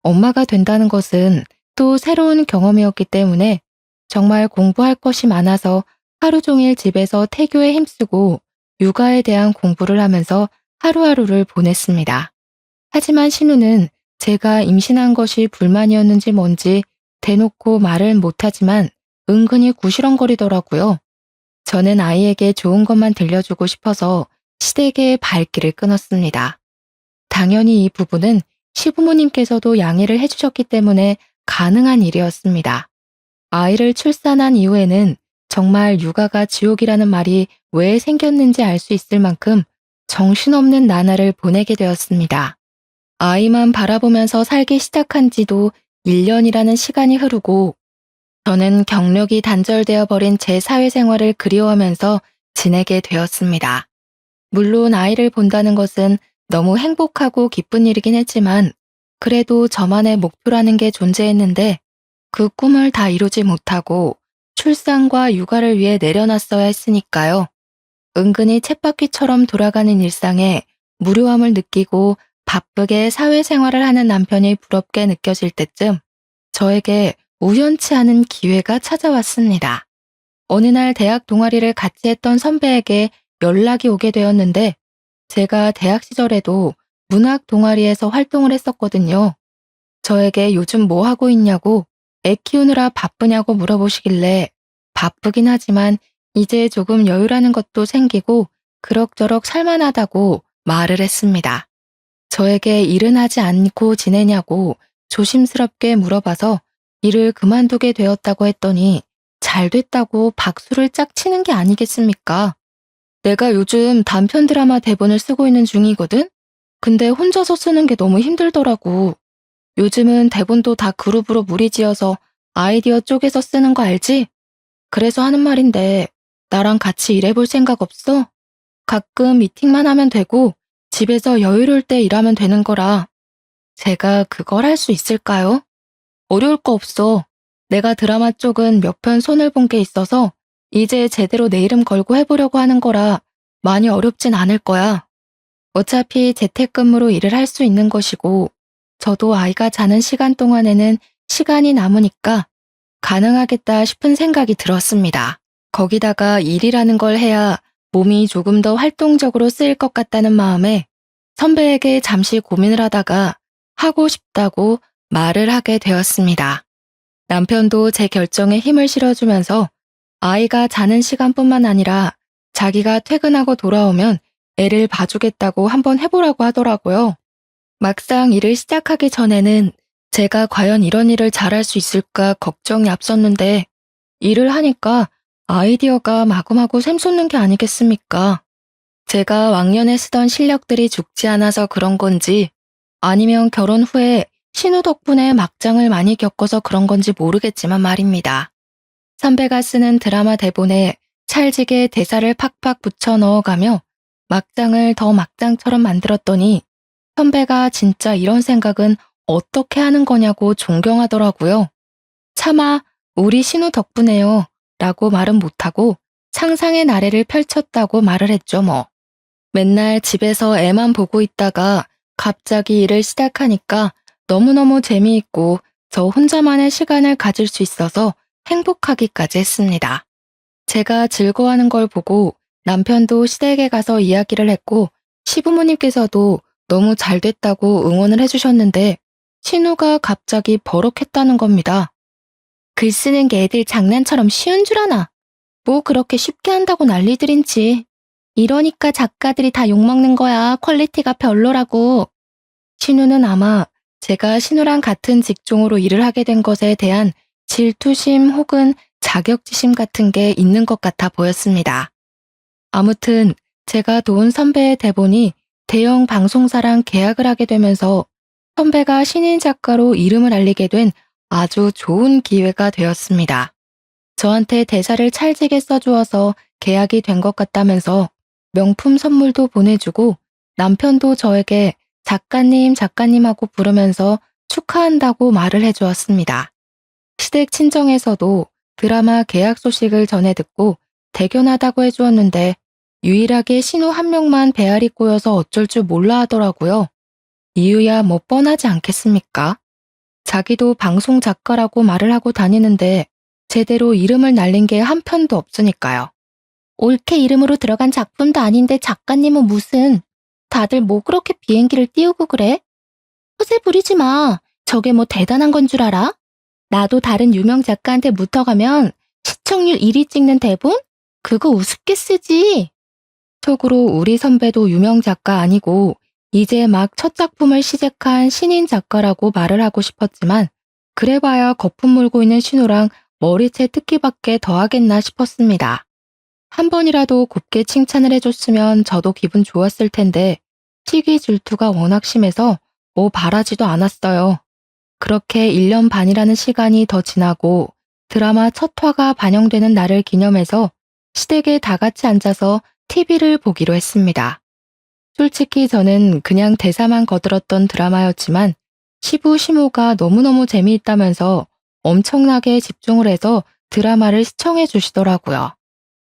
엄마가 된다는 것은 또 새로운 경험이었기 때문에 정말 공부할 것이 많아서 하루 종일 집에서 태교에 힘쓰고 육아에 대한 공부를 하면서 하루하루를 보냈습니다. 하지만 신우는 제가 임신한 것이 불만이었는지 뭔지 대놓고 말을 못하지만 은근히 구시렁거리더라고요. 저는 아이에게 좋은 것만 들려주고 싶어서 시댁의 발길을 끊었습니다. 당연히 이 부분은 시부모님께서도 양해를 해주셨기 때문에 가능한 일이었습니다. 아이를 출산한 이후에는 정말 육아가 지옥이라는 말이 왜 생겼는지 알 수 있을 만큼 정신없는 나날을 보내게 되었습니다. 아이만 바라보면서 살기 시작한 지도 1년이라는 시간이 흐르고 저는 경력이 단절되어 버린 제 사회생활을 그리워하면서 지내게 되었습니다. 물론 아이를 본다는 것은 너무 행복하고 기쁜 일이긴 했지만 그래도 저만의 목표라는 게 존재했는데 그 꿈을 다 이루지 못하고 출산과 육아를 위해 내려놨어야 했으니까요. 은근히 쳇바퀴처럼 돌아가는 일상에 무료함을 느끼고 바쁘게 사회생활을 하는 남편이 부럽게 느껴질 때쯤 저에게 우연치 않은 기회가 찾아왔습니다. 어느 날 대학 동아리를 같이 했던 선배에게 연락이 오게 되었는데 제가 대학 시절에도 문학 동아리에서 활동을 했었거든요. 저에게 요즘 뭐 하고 있냐고 애 키우느라 바쁘냐고 물어보시길래 바쁘긴 하지만 이제 조금 여유라는 것도 생기고 그럭저럭 살만하다고 말을 했습니다. 저에게 일은 하지 않고 지내냐고 조심스럽게 물어봐서 일을 그만두게 되었다고 했더니 잘 됐다고 박수를 짝 치는 게 아니겠습니까? 내가 요즘 단편 드라마 대본을 쓰고 있는 중이거든? 근데 혼자서 쓰는 게 너무 힘들더라고. 요즘은 대본도 다 그룹으로 무리지어서 아이디어 쪼개서 쓰는 거 알지? 그래서 하는 말인데 나랑 같이 일해볼 생각 없어? 가끔 미팅만 하면 되고 집에서 여유로울 때 일하면 되는 거라. 제가 그걸 할 수 있을까요? 어려울 거 없어. 내가 드라마 쪽은 몇 편 손을 본 게 있어서 이제 제대로 내 이름 걸고 해보려고 하는 거라 많이 어렵진 않을 거야. 어차피 재택근무로 일을 할 수 있는 것이고 저도 아이가 자는 시간 동안에는 시간이 남으니까 가능하겠다 싶은 생각이 들었습니다. 거기다가 일이라는 걸 해야 몸이 조금 더 활동적으로 쓰일 것 같다는 마음에 선배에게 잠시 고민을 하다가 하고 싶다고 말을 하게 되었습니다. 남편도 제 결정에 힘을 실어주면서 아이가 자는 시간뿐만 아니라 자기가 퇴근하고 돌아오면 애를 봐주겠다고 한번 해보라고 하더라고요. 막상 일을 시작하기 전에는 제가 과연 이런 일을 잘할 수 있을까 걱정이 앞섰는데 일을 하니까 아이디어가 마구마구 샘솟는 게 아니겠습니까? 제가 왕년에 쓰던 실력들이 죽지 않아서 그런 건지 아니면 결혼 후에 신우 덕분에 막장을 많이 겪어서 그런 건지 모르겠지만 말입니다. 선배가 쓰는 드라마 대본에 찰지게 대사를 팍팍 붙여 넣어가며 막장을 더 막장처럼 만들었더니 선배가 진짜 이런 생각은 어떻게 하는 거냐고 존경하더라고요. 차마 우리 신우 덕분에요 라고 말은 못하고 상상의 나래를 펼쳤다고 말을 했죠 뭐. 맨날 집에서 애만 보고 있다가 갑자기 일을 시작하니까 너무너무 재미있고 저 혼자만의 시간을 가질 수 있어서 행복하기까지 했습니다. 제가 즐거워하는 걸 보고 남편도 시댁에 가서 이야기를 했고 시부모님께서도 너무 잘 됐다고 응원을 해주셨는데 신우가 갑자기 버럭했다는 겁니다. 글 쓰는 게 애들 장난처럼 쉬운 줄 아나? 뭐 그렇게 쉽게 한다고 난리들인지. 이러니까 작가들이 다 욕먹는 거야. 퀄리티가 별로라고. 신우는 아마 제가 신우랑 같은 직종으로 일을 하게 된 것에 대한 질투심 혹은 자격지심 같은 게 있는 것 같아 보였습니다. 아무튼 제가 도운 선배의 대본이 대형 방송사랑 계약을 하게 되면서 선배가 신인 작가로 이름을 알리게 된 아주 좋은 기회가 되었습니다. 저한테 대사를 찰지게 써주어서 계약이 된 것 같다면서 명품 선물도 보내주고 남편도 저에게 작가님하고 부르면서 축하한다고 말을 해주었습니다. 시댁 친정에서도 드라마 계약 소식을 전해 듣고 대견하다고 해주었는데 유일하게 신우 한 명만 배알이 꼬여서 어쩔 줄 몰라 하더라고요. 이유야 뭐 뻔하지 않겠습니까? 자기도 방송 작가라고 말을 하고 다니는데 제대로 이름을 날린 게 한 편도 없으니까요. 올케 이름으로 들어간 작품도 아닌데 작가님은 무슨. 다들 뭐 그렇게 비행기를 띄우고 그래? 허세 부리지 마. 저게 뭐 대단한 건 줄 알아? 나도 다른 유명 작가한테 묻어가면 시청률 1위 찍는 대본? 그거 우습게 쓰지. 속으로 우리 선배도 유명 작가 아니고 이제 막 첫 작품을 시작한 신인 작가라고 말을 하고 싶었지만 그래봐야 거품 물고 있는 신우랑 머리채 뜯기밖에 더하겠나 싶었습니다. 한 번이라도 곱게 칭찬을 해줬으면 저도 기분 좋았을 텐데 시기 질투가 워낙 심해서 뭐 바라지도 않았어요. 그렇게 1년 반이라는 시간이 더 지나고 드라마 첫 화가 반영되는 날을 기념해서 시댁에 다 같이 앉아서 TV를 보기로 했습니다. 솔직히 저는 그냥 대사만 거들었던 드라마였지만 시부 시모가 너무너무 재미있다면서 엄청나게 집중을 해서 드라마를 시청해 주시더라고요.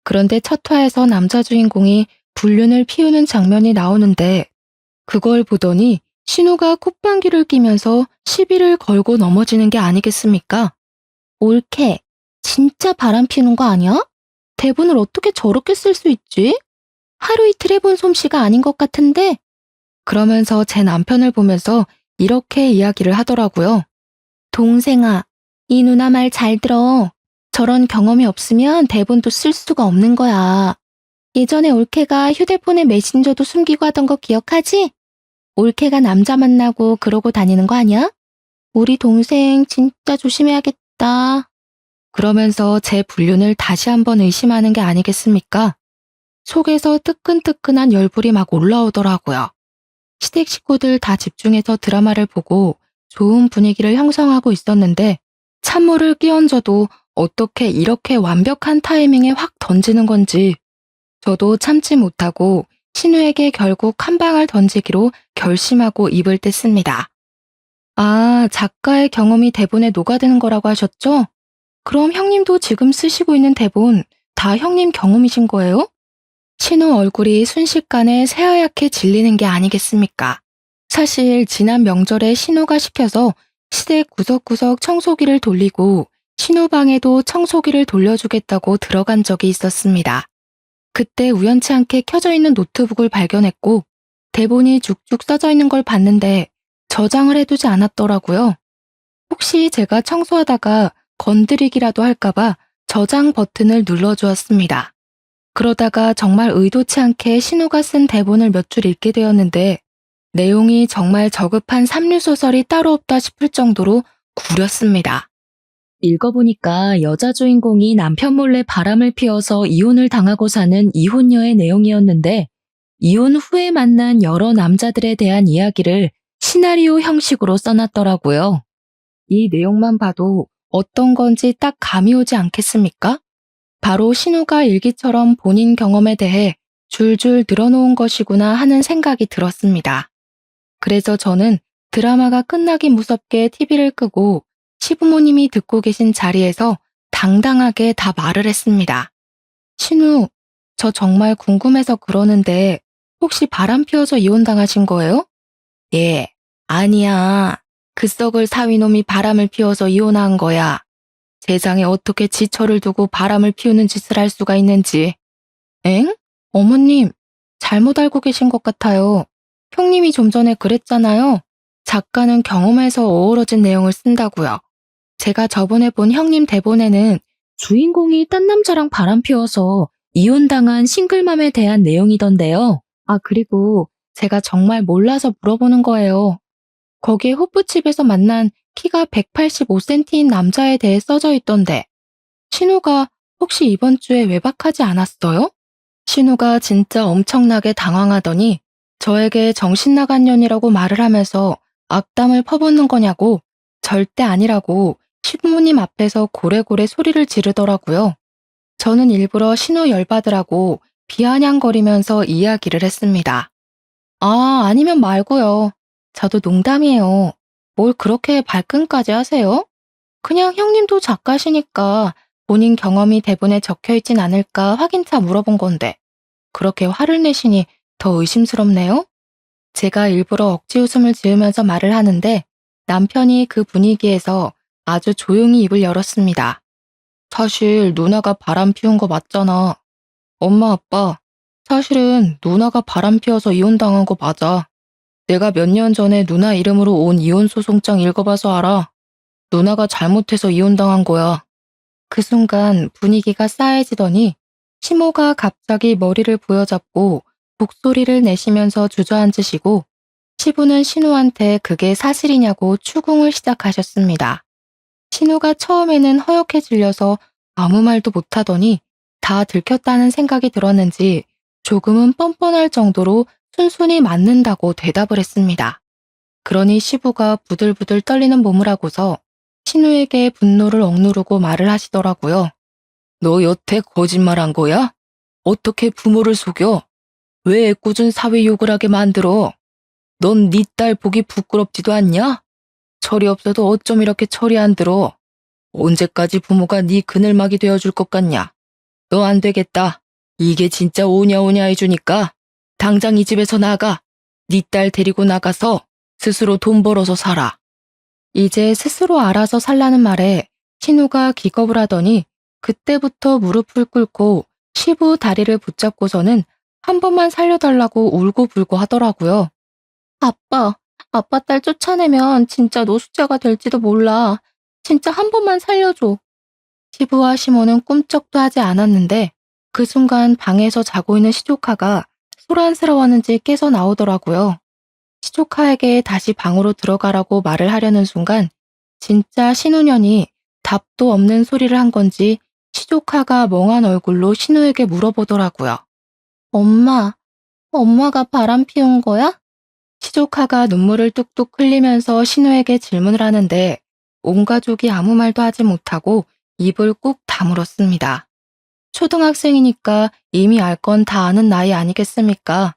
그런데 첫 화에서 남자 주인공이 불륜을 피우는 장면이 나오는데 그걸 보더니 신우가 콧방귀를 끼면서 시비를 걸고 넘어지는 게 아니겠습니까? 올케, 진짜 바람 피우는 거 아니야? 대본을 어떻게 저렇게 쓸 수 있지? 하루 이틀 해본 솜씨가 아닌 것 같은데? 그러면서 제 남편을 보면서 이렇게 이야기를 하더라고요. 동생아, 이 누나 말 잘 들어. 저런 경험이 없으면 대본도 쓸 수가 없는 거야. 예전에 올케가 휴대폰에 메신저도 숨기고 하던 거 기억하지? 올케가 남자 만나고 그러고 다니는 거 아니야? 우리 동생 진짜 조심해야겠다. 그러면서 제 불륜을 다시 한번 의심하는 게 아니겠습니까? 속에서 뜨끈뜨끈한 열불이 막 올라오더라고요. 시댁 식구들 다 집중해서 드라마를 보고 좋은 분위기를 형성하고 있었는데 찬물을 끼얹어도 어떻게 이렇게 완벽한 타이밍에 확 던지는 건지 저도 참지 못하고 신우에게 결국 한 방을 던지기로 결심하고 입을 뗐습니다. 아, 작가의 경험이 대본에 녹아드는 거라고 하셨죠? 그럼 형님도 지금 쓰시고 있는 대본 다 형님 경험이신 거예요? 신우 얼굴이 순식간에 새하얗게 질리는 게 아니겠습니까? 사실 지난 명절에 신우가 시켜서 시댁 구석구석 청소기를 돌리고 신우 방에도 청소기를 돌려주겠다고 들어간 적이 있었습니다. 그때 우연치 않게 켜져 있는 노트북을 발견했고 대본이 쭉쭉 써져 있는 걸 봤는데 저장을 해두지 않았더라고요. 혹시 제가 청소하다가 건드리기라도 할까봐 저장 버튼을 눌러주었습니다. 그러다가 정말 의도치 않게 신우가 쓴 대본을 몇 줄 읽게 되었는데 내용이 정말 저급한 삼류소설이 따로 없다 싶을 정도로 구렸습니다. 읽어보니까 여자 주인공이 남편 몰래 바람을 피워서 이혼을 당하고 사는 이혼녀의 내용이었는데 이혼 후에 만난 여러 남자들에 대한 이야기를 시나리오 형식으로 써놨더라고요. 이 내용만 봐도 어떤 건지 딱 감이 오지 않겠습니까? 바로 신우가 일기처럼 본인 경험에 대해 줄줄 늘어놓은 것이구나 하는 생각이 들었습니다. 그래서 저는 드라마가 끝나기 무섭게 TV를 끄고 시부모님이 듣고 계신 자리에서 당당하게 다 말을 했습니다. 신우, 저 정말 궁금해서 그러는데 혹시 바람 피워서 이혼당하신 거예요? 예, 아니야. 그 썩을 사위놈이 바람을 피워서 이혼한 거야. 세상에 어떻게 지철을 두고 바람을 피우는 짓을 할 수가 있는지. 엥? 어머님, 잘못 알고 계신 것 같아요. 형님이 좀 전에 그랬잖아요. 작가는 경험에서 어우러진 내용을 쓴다고요. 제가 저번에 본 형님 대본에는 주인공이 딴 남자랑 바람 피워서 이혼당한 싱글맘에 대한 내용이던데요. 아, 그리고 제가 정말 몰라서 물어보는 거예요. 거기에 호프집에서 만난 키가 185cm인 남자에 대해 써져 있던데, 신우가 혹시 이번 주에 외박하지 않았어요? 신우가 진짜 엄청나게 당황하더니 저에게 정신 나간 년이라고 말을 하면서 악담을 퍼붓는 거냐고, 절대 아니라고 시부모님 앞에서 고래고래 소리를 지르더라고요. 저는 일부러 신우 열받으라고 비아냥거리면서 이야기를 했습니다. 아, 아니면 말고요. 저도 농담이에요. 뭘 그렇게 발끈까지 하세요? 그냥 형님도 작가시니까 본인 경험이 대본에 적혀있진 않을까 확인차 물어본 건데, 그렇게 화를 내시니 더 의심스럽네요? 제가 일부러 억지 웃음을 지으면서 말을 하는데 남편이 그 분위기에서 아주 조용히 입을 열었습니다. 사실 누나가 바람 피운 거 맞잖아. 엄마, 아빠, 사실은 누나가 바람 피워서 이혼당한 거 맞아. 내가 몇 년 전에 누나 이름으로 온 이혼소송장 읽어봐서 알아. 누나가 잘못해서 이혼당한 거야. 그 순간 분위기가 싸해지더니 시모가 갑자기 머리를 부여잡고 목소리를 내시면서 주저앉으시고 시부는 신우한테 그게 사실이냐고 추궁을 시작하셨습니다. 신우가 처음에는 허옇게 질려서 아무 말도 못하더니 다 들켰다는 생각이 들었는지 조금은 뻔뻔할 정도로 순순히 맞는다고 대답을 했습니다. 그러니 시부가 부들부들 떨리는 몸을 하고서 신우에게 분노를 억누르고 말을 하시더라고요. 너 여태 거짓말한 거야? 어떻게 부모를 속여? 왜 애꿎은 사회 욕을 하게 만들어? 넌 네 딸 보기 부끄럽지도 않냐? 철이 없어도 어쩜 이렇게 철이 안 들어? 언제까지 부모가 네 그늘막이 되어줄 것 같냐? 너 안 되겠다. 이게 진짜 오냐오냐 해주니까 당장 이 집에서 나가. 네 딸 데리고 나가서 스스로 돈 벌어서 살아. 이제 스스로 알아서 살라는 말에 신우가 기겁을 하더니 그때부터 무릎을 꿇고 시부 다리를 붙잡고서는 한 번만 살려달라고 울고불고 하더라고요. 아빠 딸 쫓아내면 진짜 노숙자가 될지도 몰라. 진짜 한 번만 살려줘. 시부와 시모는 꿈쩍도 하지 않았는데 그 순간 방에서 자고 있는 시조카가 소란스러웠는지 깨서 나오더라고요. 시조카에게 다시 방으로 들어가라고 말을 하려는 순간 진짜 신우년이 답도 없는 소리를 한 건지 시조카가 멍한 얼굴로 신우에게 물어보더라고요. 엄마가 바람 피운 거야? 시조카가 눈물을 뚝뚝 흘리면서 신우에게 질문을 하는데 온 가족이 아무 말도 하지 못하고 입을 꾹 다물었습니다. 초등학생이니까 이미 알 건 다 아는 나이 아니겠습니까?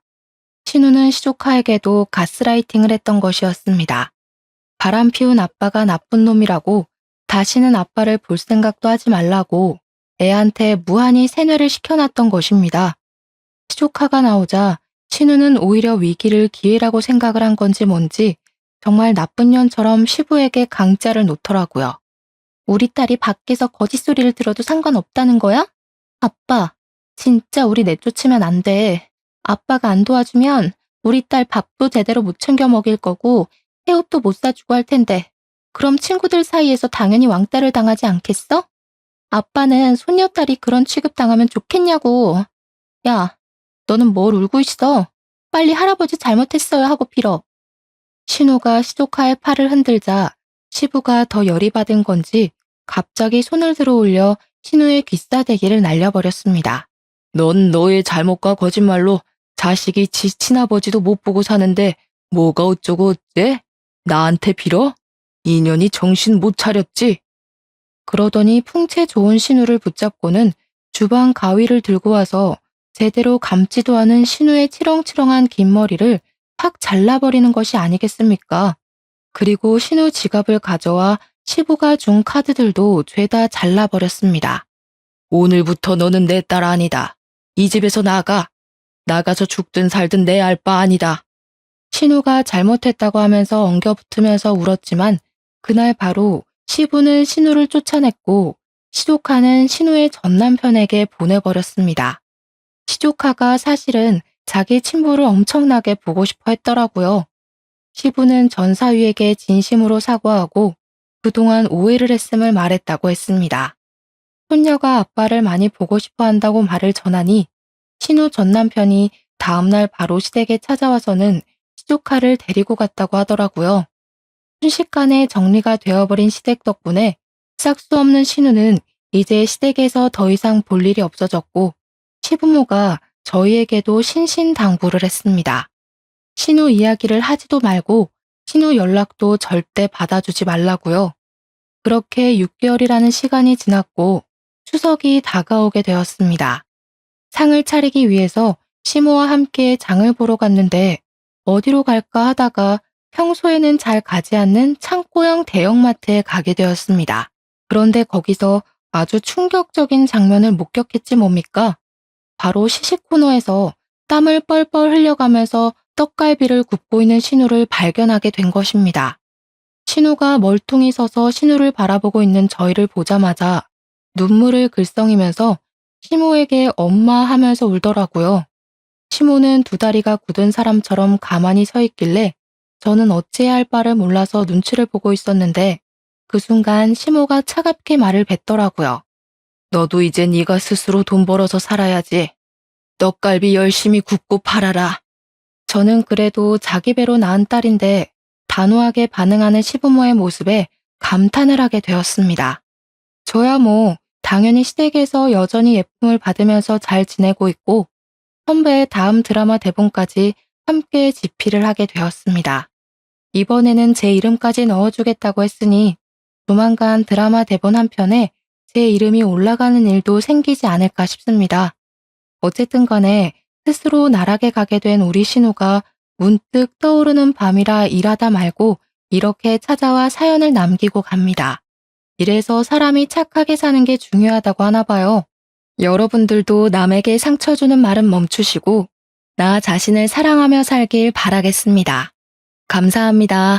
신우는 시조카에게도 가스라이팅을 했던 것이었습니다. 바람 피운 아빠가 나쁜 놈이라고, 다시는 아빠를 볼 생각도 하지 말라고 애한테 무한히 세뇌를 시켜놨던 것입니다. 시조카가 나오자 신우는 오히려 위기를 기회라고 생각을 한 건지 뭔지 정말 나쁜 년처럼 시부에게 강짜를 놓더라고요. 우리 딸이 밖에서 거짓소리를 들어도 상관없다는 거야? 아빠, 진짜 우리 내쫓으면 안 돼. 아빠가 안 도와주면 우리 딸 밥도 제대로 못 챙겨 먹일 거고 새 옷도 못 사주고 할 텐데 그럼 친구들 사이에서 당연히 왕따를 당하지 않겠어? 아빠는 손녀딸이 그런 취급 당하면 좋겠냐고. 야, 너는 뭘 울고 있어? 빨리 할아버지 잘못했어요 하고 빌어. 신우가 시조카의 팔을 흔들자 시부가 더 열이 받은 건지 갑자기 손을 들어 올려 신우의 귀싸대기를 날려버렸습니다. 넌 너의 잘못과 거짓말로 자식이 지 친아버지도 못 보고 사는데 뭐가 어쩌고 어째? 나한테 빌어? 이년이 정신 못 차렸지? 그러더니 풍채 좋은 신우를 붙잡고는 주방 가위를 들고 와서 제대로 감지도 않은 신우의 치렁치렁한 긴 머리를 팍 잘라버리는 것이 아니겠습니까? 그리고 신우 지갑을 가져와 시부가 준 카드들도 죄다 잘라버렸습니다. 오늘부터 너는 내 딸 아니다. 이 집에서 나가. 나가서 죽든 살든 내 알 바 아니다. 신우가 잘못했다고 하면서 엉겨붙으면서 울었지만 그날 바로 시부는 신우를 쫓아냈고 시조카는 신우의 전 남편에게 보내버렸습니다. 시조카가 사실은 자기 친부를 엄청나게 보고 싶어 했더라고요. 시부는 전 사위에게 진심으로 사과하고 그동안 오해를 했음을 말했다고 했습니다. 손녀가 아빠를 많이 보고 싶어 한다고 말을 전하니 신우 전 남편이 다음날 바로 시댁에 찾아와서는 시조카를 데리고 갔다고 하더라고요. 순식간에 정리가 되어버린 시댁 덕분에 싹수 없는 신우는 이제 시댁에서 더 이상 볼 일이 없어졌고 시부모가 저희에게도 신신당부를 했습니다. 신우 이야기를 하지도 말고 신우 연락도 절대 받아주지 말라고요. 그렇게 6개월이라는 시간이 지났고 추석이 다가오게 되었습니다. 상을 차리기 위해서 시모와 함께 장을 보러 갔는데 어디로 갈까 하다가 평소에는 잘 가지 않는 창고형 대형마트에 가게 되었습니다. 그런데 거기서 아주 충격적인 장면을 목격했지 뭡니까? 바로 시식 코너에서 땀을 뻘뻘 흘려가면서 떡갈비를 굽고 있는 신우를 발견하게 된 것입니다. 신우가 멀뚱히 서서 신우를 바라보고 있는 저희를 보자마자 눈물을 글썽이면서 시모에게 엄마 하면서 울더라고요. 시모는 두 다리가 굳은 사람처럼 가만히 서 있길래 저는 어찌해야 할 바를 몰라서 눈치를 보고 있었는데 그 순간 시모가 차갑게 말을 뱉더라고요. 너도 이제 네가 스스로 돈 벌어서 살아야지. 떡갈비 열심히 굽고 팔아라. 저는 그래도 자기 배로 낳은 딸인데 단호하게 반응하는 시부모의 모습에 감탄을 하게 되었습니다. 저야 뭐 당연히 시댁에서 여전히 예쁨을 받으면서 잘 지내고 있고 선배의 다음 드라마 대본까지 함께 집필을 하게 되었습니다. 이번에는 제 이름까지 넣어주겠다고 했으니 조만간 드라마 대본 한 편에 제 이름이 올라가는 일도 생기지 않을까 싶습니다. 어쨌든 간에 스스로 나락에 가게 된 우리 신우가 문득 떠오르는 밤이라 일하다 말고 이렇게 찾아와 사연을 남기고 갑니다. 이래서 사람이 착하게 사는 게 중요하다고 하나 봐요. 여러분들도 남에게 상처 주는 말은 멈추시고 나 자신을 사랑하며 살길 바라겠습니다. 감사합니다.